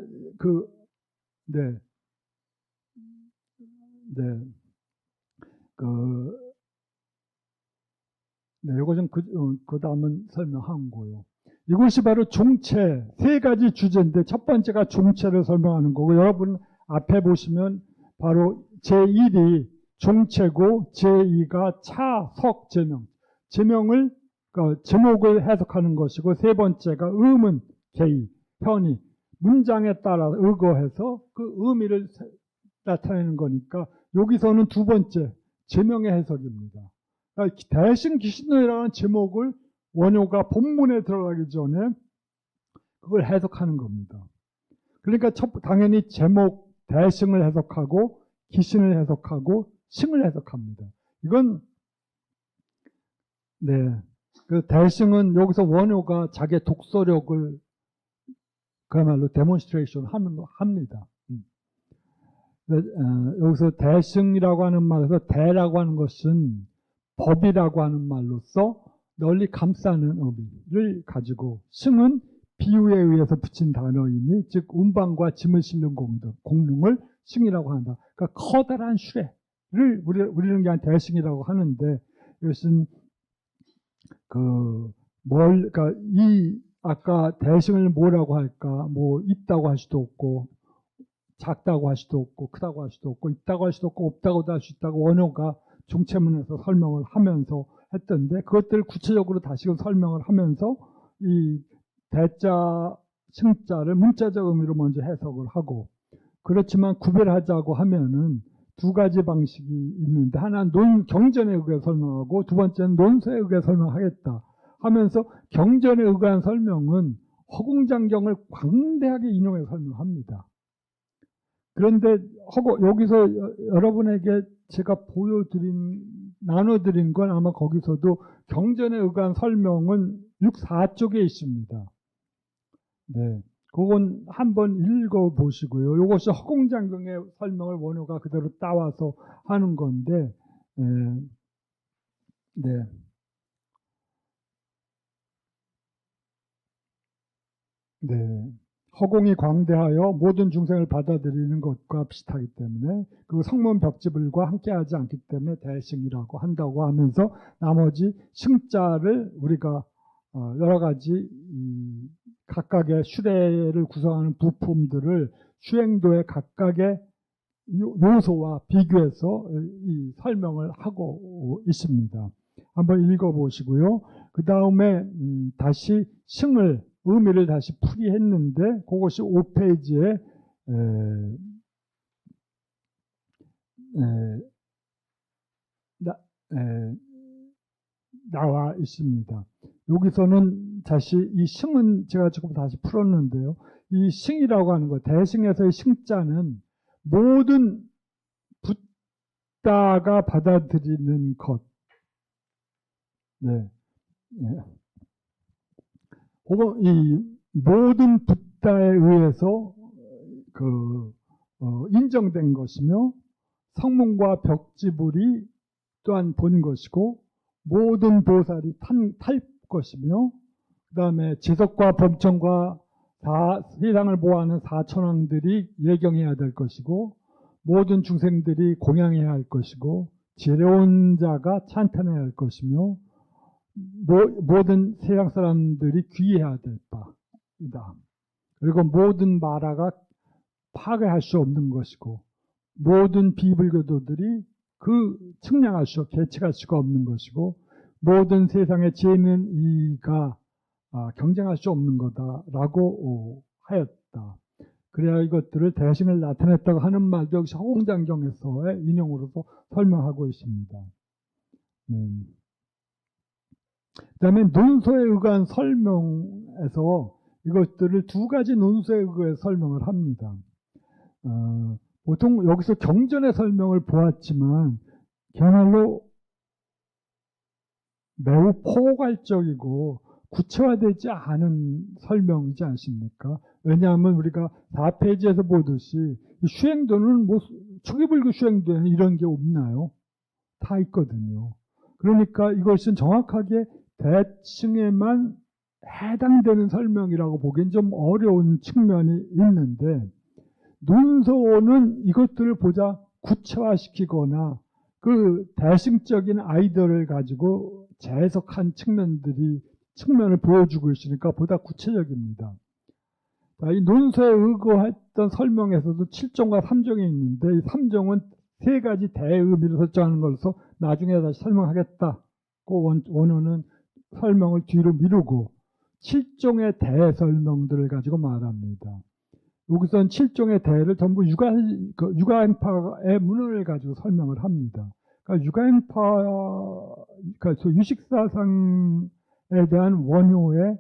이거 좀 그 다음은 설명한 거요. 이것이 바로 종체, 세 가지 주제인데 첫 번째가 종체를 설명하는 거고 여러분 앞에 보시면 바로 제1이 종체고 제2가 차, 석, 제명. 제목을 해석하는 것이고 세 번째가 의문, 개의, 현의, 문장에 따라 의거해서 그 의미를 나타내는 거니까 여기서는 두 번째, 제명의 해석입니다. 그러니까 대신 기신론이라는 제목을 원효가 본문에 들어가기 전에 그걸 해석하는 겁니다. 그러니까 당연히 제목, 대승을 해석하고 기신을 해석하고 승을 해석합니다. 이건 그 대승은 여기서 원효가 자기의 독서력을 그야말로 데몬스트레이션 합니다. 여기서 대승이라고 하는 말에서 대라고 하는 것은 법이라고 하는 말로서 널리 감싸는 의미를 가지고 승은 비유에 의해서 붙인 단어이니 즉 운반과 짐을 실는 공능을 승이라고 한다. 그러니까 커다란 수레를 우리는 그냥 대승이라고 하는데 이것은 그러니까 아까 대승을 뭐라고 할까? 있다고 할 수도 없고 작다고 할 수도 없고 크다고 할 수도 없고 있다고 할 수도 없고 없다고도 할 수 있다고 원효가 종체문에서 설명을 하면서 했던데 그것들을 구체적으로 다시금 설명을 하면서 이 대자, 승자를 문자적 의미로 먼저 해석을 하고 그렇지만 구별하자고 하면은 두 가지 방식이 있는데 하나는 경전에 의해 설명하고 두 번째는 논서에 의해 설명하겠다 하면서 경전에 의한 설명은 허공장경을 광대하게 인용해서 설명합니다. 그런데 여기서 여러분에게 제가 나눠드린 건 아마 거기서도 경전에 의한 설명은 64쪽에 있습니다. 그건 한번 읽어보시고요. 이것이 허공장경의 설명을 원효가 그대로 따와서 하는 건데, 허공이 광대하여 모든 중생을 받아들이는 것과 비슷하기 때문에 그 성문 벽지불과 함께하지 않기 때문에 대승이라고 한다고 하면서 나머지 승자를 우리가 여러 가지 각각의 수레를 구성하는 부품들을 수행도의 각각의 요소와 비교해서 이 설명을 하고 있습니다. 한번 읽어보시고요. 그 다음에 다시 의미를 다시 풀이했는데 그것이 5페이지에 나와 있습니다. 여기서는 다시 이 승은 제가 조금 다시 풀었는데요. 이 승이라고 하는 것, 대승에서의 승자는 모든 붓다가 받아들이는 것, 네, 네. 혹은 이 모든 붓다에 의해서 인정된 것이며 성문과 벽지불이 또한 본 것이고 모든 보살이 탈 것이며 그 다음에 지석과 범천과 세상을 보호하는 사천왕들이 예경해야 될 것이고 모든 중생들이 공양해야 할 것이고 지혜로운 자가 찬탄해야 할 것이며 모든 세상 사람들이 귀해야 될 바이다. 그리고 모든 마라가 파괴할 수 없는 것이고 모든 비불교도들이 측량할 수, 계측할 수가 없는 것이고 모든 세상의 지혜는 이가 경쟁할 수 없는 거다라고 하였다. 그래야 이것들을 대신을 나타냈다고 하는 말도 역시 허공장경에서의 인용으로도 설명하고 있습니다. 그 다음에 논소에 의한 설명에서 이것들을 두 가지 논소에 의해 설명을 합니다. 보통 여기서 경전의 설명을 보았지만 그야말로 매우 포괄적이고 구체화되지 않은 설명이지 않습니까? 왜냐하면 우리가 4페이지에서 보듯이 슈행도는 초기불교 슈행도에는 이런 게 없나요? 다 있거든요. 그러니까 이것은 정확하게 대칭에만 해당되는 설명이라고 보기엔 좀 어려운 측면이 있는데 논소는 이것들을 보자 구체화시키거나 그 대승적인 아이디어를 가지고 재해석한 측면을 보여주고 있으니까 보다 구체적입니다. 이 논소에 의거했던 설명에서도 7종과 3종이 있는데 이 3종은 세 가지 대의미를 설정하는 것으로서 나중에 다시 설명하겠다고 원어는 설명을 뒤로 미루고 7종의 대설명들을 가지고 말합니다. 여기서는 7종의 대를 전부 유가행파의 문헌을 가지고 설명을 합니다. 그러니까 그러니까 유식사상에 대한 원효의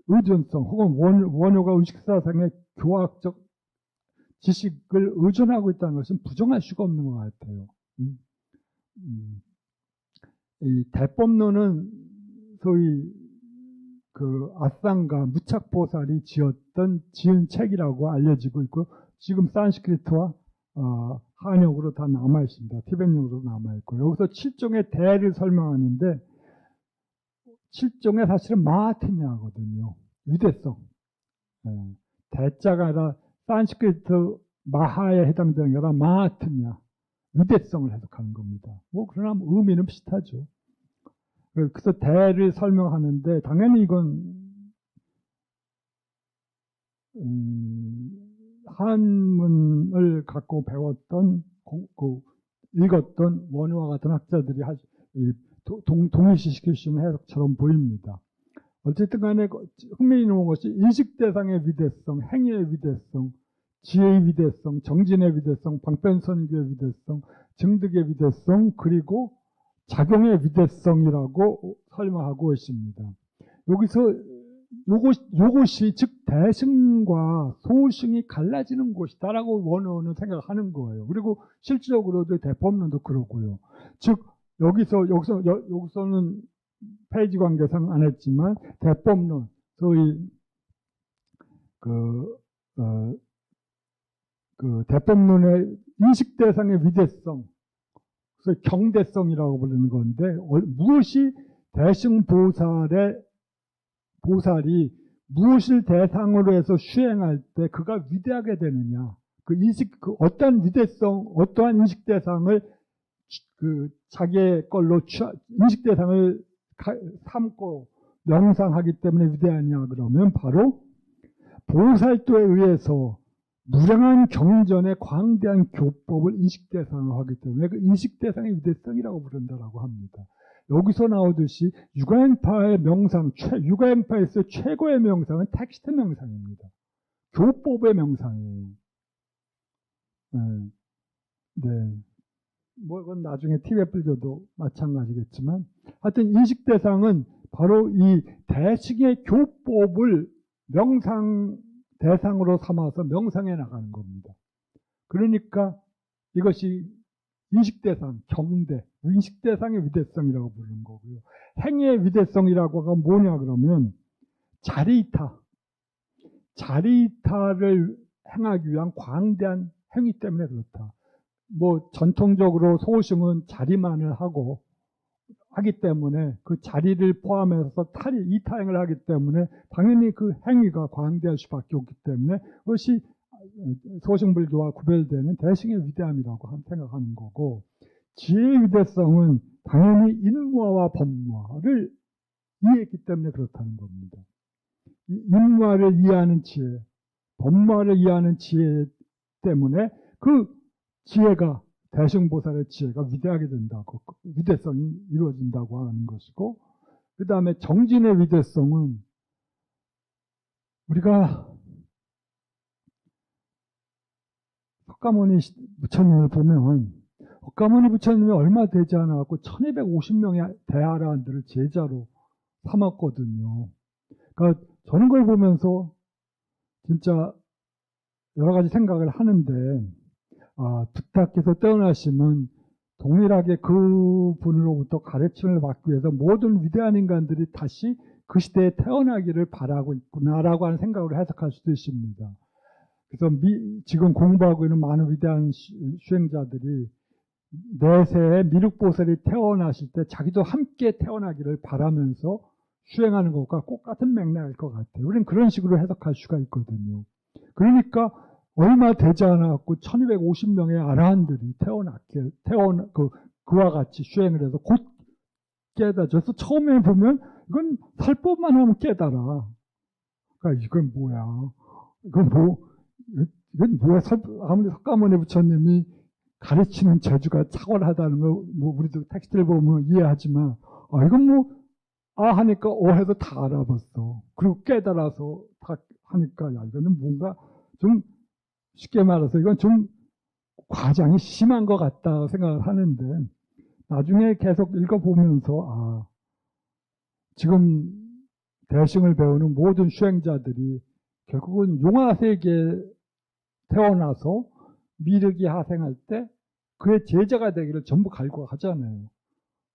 의존성 혹은 원효가 유식사상의 교학적 지식을 의존하고 있다는 것은 부정할 수가 없는 것 같아요. 이 대법론은 소위 아상가 무착보살이 지은 책이라고 알려지고 있고 지금 산스크리트와 한역으로 다 남아 있습니다. 티벳용으로 남아 있고 여기서 7종의 대를 설명하는데 7종의 사실은 마하트미아거든요. 위대성. 대자가 아니라 산스크리트 마하에 해당되는 게 아니라 마하트미아. 위대성을 해석하는 겁니다. 그러나 의미는 비슷하죠. 그래서 대를 설명하는데 당연히 이건 한문을 갖고 배웠던 읽었던 원효와 같은 학자들이 동일시시킬 수 있는 해석처럼 보입니다. 어쨌든 간에 흥미있는 것이 인식대상의 위대성, 행위의 위대성, 지혜의 위대성, 정진의 위대성, 방편선교의 위대성, 증득의 위대성, 그리고 작용의 위대성이라고 설명하고 있습니다. 여기서 요것이 즉 대승과 소승이 갈라지는 곳이다라고 원어는 생각하는 거예요. 그리고 실질적으로도 대법론도 그러고요. 즉 여기서는 페이지 관계상 안 했지만 대법론 소위 대법론의 인식 대상의 위대성, 그래서 경대성이라고 부르는 건데 무엇이 대승 보살이 무엇을 대상으로 해서 수행할 때 그가 위대하게 되느냐, 어떠한 위대성, 어떠한 인식 대상을 자기의 걸로 인식 대상을 삼고 명상하기 때문에 위대하냐 그러면 바로 보살도에 의해서 무량한 경전의 광대한 교법을 인식대상으로 하기 때문에 그 인식대상의 위대성이라고 부른다고 합니다. 여기서 나오듯이 유가행파의 명상, 유가행파에서 최고의 명상은 텍스트 명상입니다. 교법의 명상이에요. 네. 그건 나중에 티벳 불교도 마찬가지겠지만 하여튼 인식대상은 바로 이 대승의 교법을 명상 대상으로 삼아서 명상해 나가는 겁니다. 그러니까 이것이 인식대상, 경대, 인식대상의 위대성이라고 부르는 거고요. 행위의 위대성이라고 하면 뭐냐 그러면 자리이탈을 행하기 위한 광대한 행위 때문에 그렇다. 뭐 전통적으로 소승은 자리만을 하기 때문에 그 자리를 포함해서 이타행을 하기 때문에 당연히 그 행위가 광대할 수밖에 없기 때문에 그것이 소승불교와 구별되는 대승의 위대함이라고 생각하는 거고, 지혜의 위대성은 당연히 인무화와 법무화를 이해했기 때문에 그렇다는 겁니다. 인무화를 이해하는 지혜, 법무화를 이해하는 지혜 때문에 그 지혜가, 대승보살의 지혜가 위대하게 된다고, 위대성이 이루어진다고 하는 것이고, 그 다음에 정진의 위대성은 우리가 석가모니 부처님을 보면, 석가모니 부처님이 얼마 되지 않아갖고 1250명의 대아라한들을 제자로 삼았거든요. 그러니까 저는 그걸 보면서 진짜 여러 가지 생각을 하는데, 부탁해서 떠나시면 동일하게 그분으로부터 가르침을 받기 위해서 모든 위대한 인간들이 다시 그 시대에 태어나기를 바라고 있구나라고 하는 생각으로 해석할 수도 있습니다. 그래서 지금 공부하고 있는 많은 위대한 수행자들이 내세에 미륵보살이 태어나실 때 자기도 함께 태어나기를 바라면서 수행하는 것과 똑같은 맥락일 것 같아요. 우리는 그런 식으로 해석할 수가 있거든요. 그러니까 얼마 되지 않았고 1250명의 아라한들이 그와 같이 수행을 해서 곧 깨달아져서, 처음에 보면 이건 살법만 하면 깨달아. 그러니까 이건 뭐야? 이건 뭐야? 아무리 석가모니 부처님이 가르치는 재주가 탁월하다는 거, 뭐 우리도 텍스트를 보면 이해하지만, 이건 하니까 해서 다 알아봤어. 그리고 깨달아서 다 하니까, 이거는 뭔가 좀, 쉽게 말해서 이건 좀 과장이 심한 것 같다 생각을 하는데, 나중에 계속 읽어보면서 지금 대승을 배우는 모든 수행자들이 결국은 용화세계에 태어나서 미륵이 하생할 때 그의 제자가 되기를 전부 갈구하잖아요.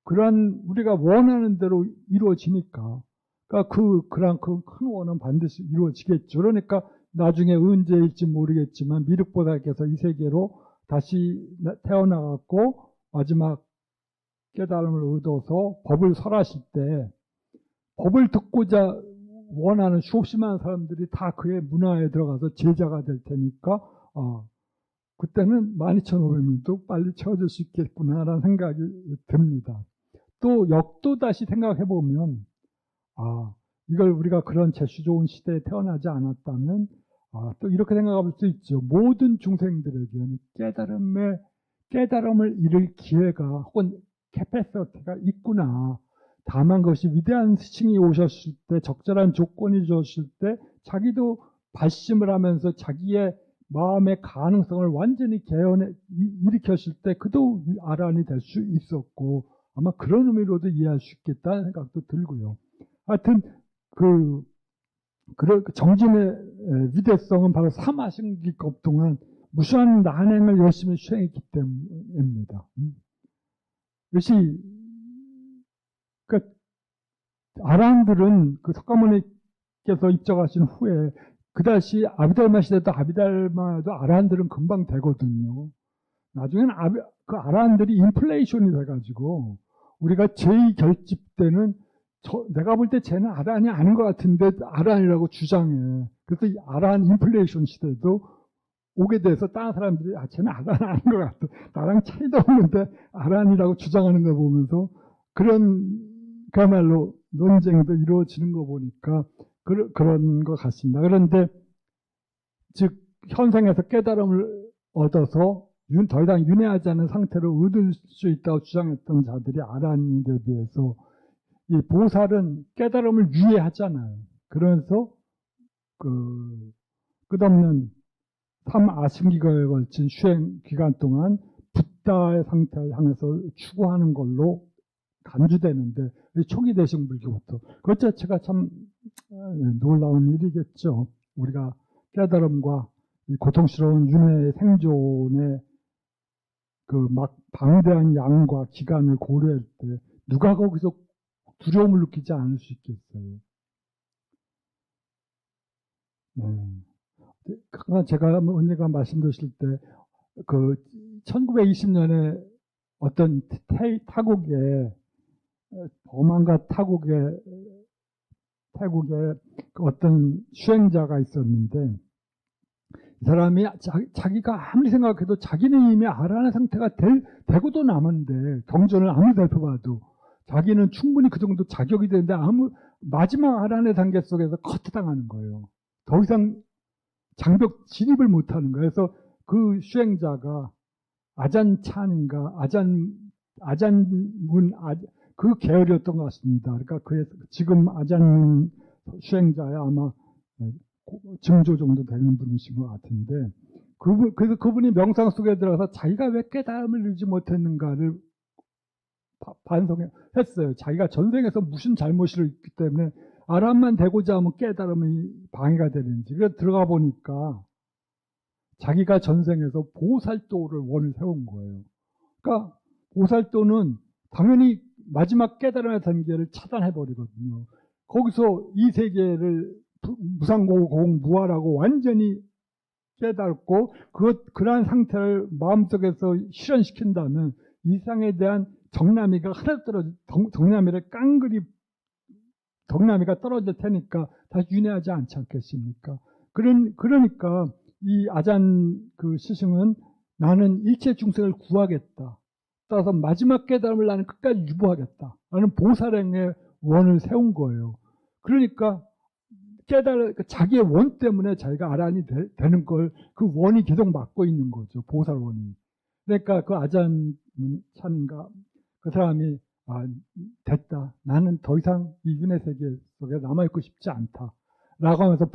그러한 우리가 원하는 대로 이루어지니까, 그러니까 그런 그 큰 원은 반드시 이루어지겠죠. 그러니까 나중에 언제일지 모르겠지만 미륵보살께서 이 세계로 다시 태어나갖고 마지막 깨달음을 얻어서 법을 설하실 때, 법을 듣고자 원하는 수없이 많은 사람들이 다 그의 문화에 들어가서 제자가 될 테니까, 그때는 12,500명도 빨리 채워질 수 있겠구나라는 생각이 듭니다. 또 역도 다시 생각해보면, 이걸 우리가 그런 재수 좋은 시대에 태어나지 않았다면, 또 이렇게 생각할 수 있죠. 모든 중생들에게는 깨달음을 이룰 기회가 혹은 캐패시티가 있구나. 다만 그것이 위대한 스승이 오셨을 때, 적절한 조건이 주었을 때 자기도 발심을 하면서 자기의 마음의 가능성을 완전히 일으켰을 때 그도 아란이 될 수 있었고, 아마 그런 의미로도 이해할 수 있겠다는 생각도 들고요. 하여튼 정진의 위대성은 바로 사마신기급 동안 무수한 난행을 열심히 수행했기 때문입니다. 이것이, 그러니까 아라한들은 그 석가모니께서 입적하신 후에 그다시 아비달마 시대도 아비달마도 아라한들은 금방 되거든요. 나중에는 그 아라한들이 인플레이션이 돼가지고 우리가 제2결집 때는 내가 볼 때 쟤는 아라한이 아닌 것 같은데 아라한이라고 주장해. 그래서 이 아라한 인플레이션 시대도 오게 돼서 다른 사람들이 쟤는 아라한 아닌 것 같아. 나랑 차이도 없는데 아라한이라고 주장하는 걸 보면서 그야말로 논쟁도 이루어지는 거 보니까 그런 것 같습니다. 그런데 즉 현생에서 깨달음을 얻어서 더 이상 윤회하지 않은 상태로 얻을 수 있다고 주장했던 자들이 아라한에 비해서 이 보살은 깨달음을 유예하잖아요. 그래서 끝없는 3아심기가에 걸친 수행 기간 동안 붓다의 상태를 향해서 추구하는 걸로 간주되는데, 초기 대승 불교부터 그것 자체가 참 놀라운 일이겠죠. 우리가 깨달음과 이 고통스러운 윤회의 생존의 그 막 방대한 양과 기간을 고려할 때 누가 거기서 두려움을 느끼지 않을 수 있겠어요. 네. 제가 언젠가 말씀드렸을 때 그 1920년에 어떤 타국에 범안가 태국에 그 어떤 수행자가 있었는데 이 사람이 자기가 아무리 생각해도 자기는 이미 아라한 상태가 되고도 남은데 경전을 아무리 살펴봐도 자기는 충분히 그 정도 자격이 되는데 마지막 아라한의 단계 속에서 커트당하는 거예요. 더 이상 장벽 진입을 못하는 거예요. 그래서 그 수행자가 아잔찬인가 아잔문 그 계열이었던 것 같습니다. 그러니까 지금 아잔문 수행자야 아마 증조 정도 되는 분이신 것 같은데 그래서 그분이 명상 속에 들어가서 자기가 왜 깨달음을 이루지 못했는가를 반성했어요. 자기가 전생에서 무슨 잘못을 했기 때문에 아람만 되고자 하면 깨달음이 방해가 되는지. 그래서 들어가 보니까 자기가 전생에서 보살도를 원을 세운 거예요. 그러니까 보살도는 당연히 마지막 깨달음의 단계를 차단해버리거든요. 거기서 이 세계를 무상고공무아라고 완전히 깨닫고 그러한 상태를 마음속에서 실현시킨다면 이 세상에 대한 정남이가 하나도 덕남이가 떨어질 테니까 다시 윤회하지 않지 않겠습니까? 그러니까 이 아잔 그 스승은 나는 일체 중생을 구하겠다. 따라서 마지막 깨달음을 나는 끝까지 유보하겠다. 라는 보살행의 원을 세운 거예요. 그러니까 자기의 원 때문에 자기가 아란이 되는 걸 그 원이 계속 막고 있는 거죠. 보살원이. 그러니까 그 아잔 찬인가 그 사람이 됐다. 나는 더 이상 이 윤회 세계 속에 남아있고 싶지 않다. 라고 하면서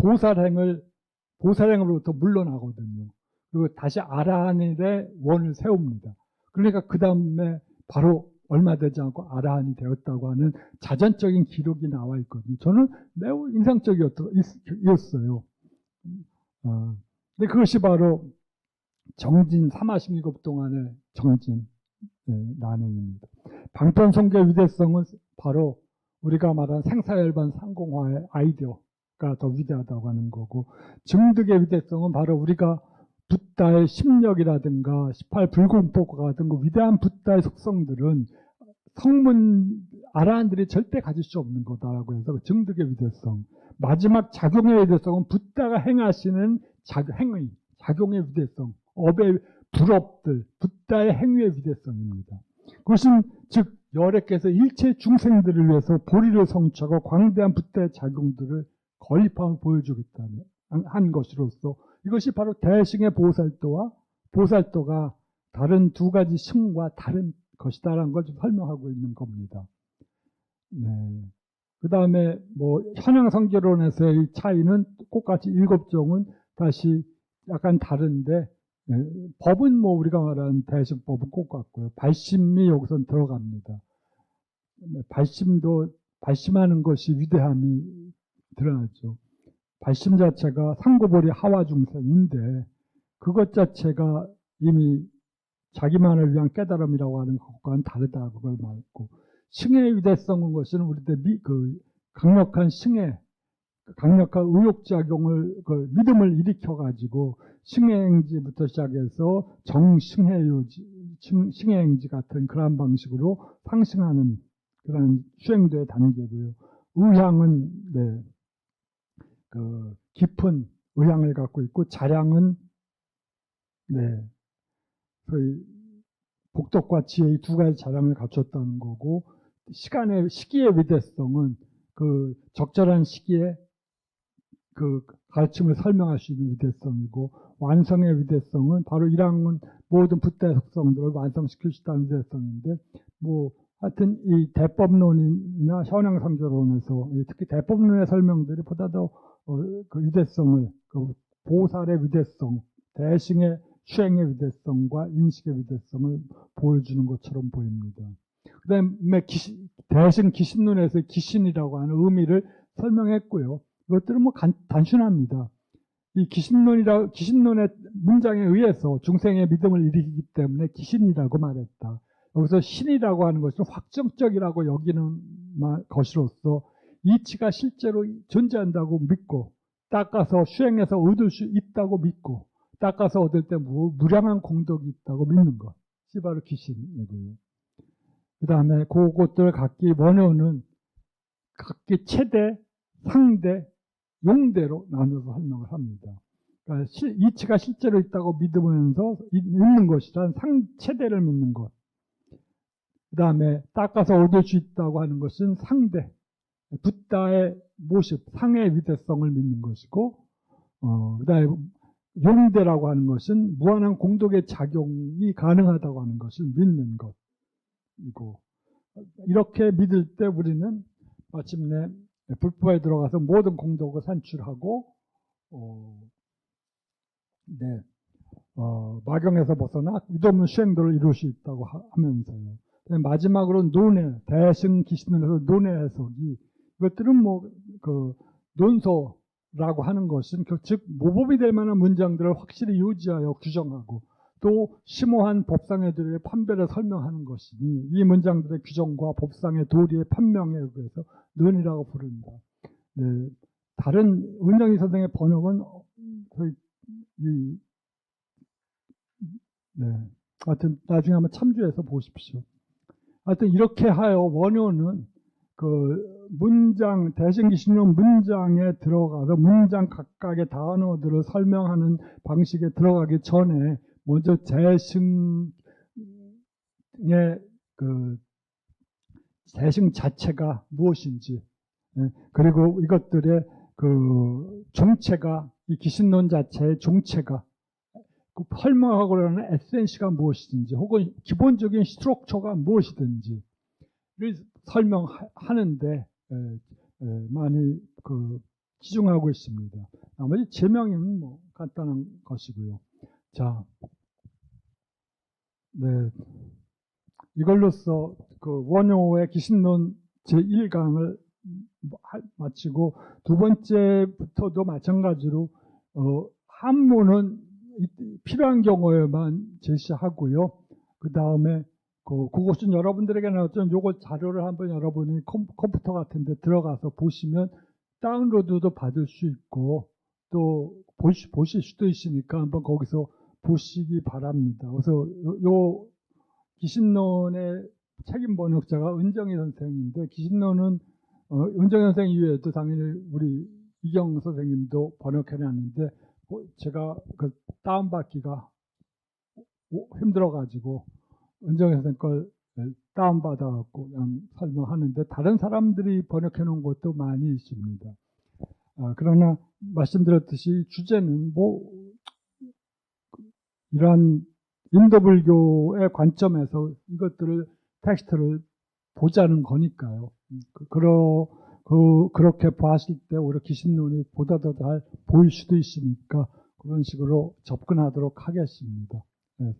보살행으로부터 물러나거든요. 그리고 다시 아라한의 원을 세웁니다. 그러니까 그 다음에 바로 얼마 되지 않고 아라한이 되었다고 하는 자전적인 기록이 나와 있거든요. 저는 매우 인상적이었어요. 근데 그것이 바로 정진 357 동안의 정진 난행입니다. 방편성계 위대성은 바로 우리가 말한 생사열반 상공화의 아이디어가 더 위대하다고 하는 거고, 증득의 위대성은 바로 우리가 붓다의 심력이라든가 18불공포가 같은 그 위대한 붓다의 속성들은 아라한들이 절대 가질 수 없는 거다라고 해서 증득의 위대성. 마지막 작용의 위대성은 붓다가 행하시는 작용의 위대성, 업의 불업들, 붓다의 행위의 위대성입니다. 그것은 즉 열애께서 일체 중생들을 위해서 보리를 성취하고 광대한 붓다의 작용들을 건립함을 보여주겠다는 한 것으로서 이것이 바로 대승의 보살도가 다른 두 가지 승과 다른 것이다라는 걸 좀 설명하고 있는 겁니다. 네. 그 다음에 현양성계론에서의 차이는 똑같이 7종은 다시 약간 다른데, 법은 우리가 말하는 대승법은 똑같고요. 발심이 여기서 들어갑니다. 발심하는 것이 위대함이 드러나죠. 발심 자체가 상고보리 하와 중생인데 그것 자체가 이미 자기만을 위한 깨달음이라고 하는 것과는 다르다 그걸 말했고, 승의 위대성은 것은 우리들 강력한 의욕작용을 믿음을 일으켜가지고 승해행지부터 시작해서 승해행지 같은 그러한 방식으로 상승하는 그런 수행도의 단계고요. 의향은 깊은 의향을 갖고 있고, 자량은 거의 복덕과 지혜의 두 가지 자량을 갖췄다는 거고, 시기의 위대성은 그 적절한 시기에 그 가르침을 설명할 수 있는 위대성이고, 완성의 위대성은 바로 이랑은 모든 붓다의 속성들을 완성시킬 수 있다는 위대성인데, 하여튼 이 대법론이나 현양상조론에서 특히 대법론의 설명들이 보다 더 그 위대성을, 보살의 위대성, 대승의 수행의 위대성과 인식의 위대성을 보여주는 것처럼 보입니다. 그 다음에 대승 기신론에서 기신이라고 하는 의미를 설명했고요. 이것들은 단순합니다. 이 귀신론의 문장에 의해서 중생의 믿음을 일으키기 때문에 귀신이라고 말했다. 여기서 신이라고 하는 것은 확정적이라고 여기는 것으로서 이치가 실제로 존재한다고 믿고 닦아서 수행해서 얻을 수 있다고 믿고 닦아서 얻을 때 무량한 공덕이 있다고 믿는 것. 이 바로 귀신이고요. 그 다음에 그것들 각기 원어는 각기 최대, 상대, 용대로 나눠서 설명을 합니다. 그러니까 이치가 실제로 있다고 믿으면서 있는 것이란 최대를 믿는 것. 그 다음에 닦아서 얻을 수 있다고 하는 것은 상대, 붓다의 모습, 상의 위대성을 믿는 것이고, 그 다음에 용대라고 하는 것은 무한한 공덕의 작용이 가능하다고 하는 것을 믿는 것이고, 이렇게 믿을 때 우리는 마침내 불법에 들어가서 모든 공덕을 산출하고, 마경에서 벗어나 위도없는 수행도를 이룰 수 있다고 하면서요. 마지막으로 논해, 대승 기신론에서 논해 해석이, 이것들은 논소라고 하는 것은, 즉, 모범이 될 만한 문장들을 확실히 유지하여 규정하고, 또 심오한 법상의들의 판별을 설명하는 것이니, 이 문장들의 규정과 법상의 도리의 판명에 의해서 논이라고 부른다. 네, 다른 은정희 선생의 번역은 하여튼 나중에 한번 참조해서 보십시오. 하여튼 이렇게 하여 원효는 그 문장, 대승기신론 문장에 들어가서 문장 각각의 단어들을 설명하는 방식에 들어가기 전에 먼저 대승의 대승 자체가 무엇인지, 그리고 이것들의 그 종체가, 이 기신론 자체의 종체가, 그 설명하고자 하는 에센스가 무엇이든지, 혹은 기본적인 스트럭처가 무엇이든지를 설명하는데 많이 치중하고 있습니다. 나머지 제명은 간단한 것이고요. 자, 이걸로써 그 원효의 기신론 제1강을 마치고, 두 번째부터도 마찬가지로 한문은 필요한 경우에만 제시하고요. 그 다음에 그것은 여러분들에게 나왔던 요거 자료를 한번 여러분이 컴퓨터 같은 데 들어가서 보시면 다운로드도 받을 수 있고, 또 보실 수도 있으니까 한번 거기서 보시기 바랍니다. 그래서 요 기신론의 책임 번역자가 은정희 선생인데, 기신론은 은정희 선생 이외에도 당연히 우리 이경 선생님도 번역해놨는데, 제가 그 다운받기가 힘들어가지고 은정희 선생 걸 다운받아갖고 그냥 설명하는데, 다른 사람들이 번역해놓은 것도 많이 있습니다. 그러나 말씀드렸듯이 주제는 이러한 인도불교의 관점에서 이것들을 텍스트를 보자는 거니까요. 그렇게 봤을 때 오히려 기신론이 보다 더 잘 보일 수도 있으니까 그런 식으로 접근하도록 하겠습니다. 네.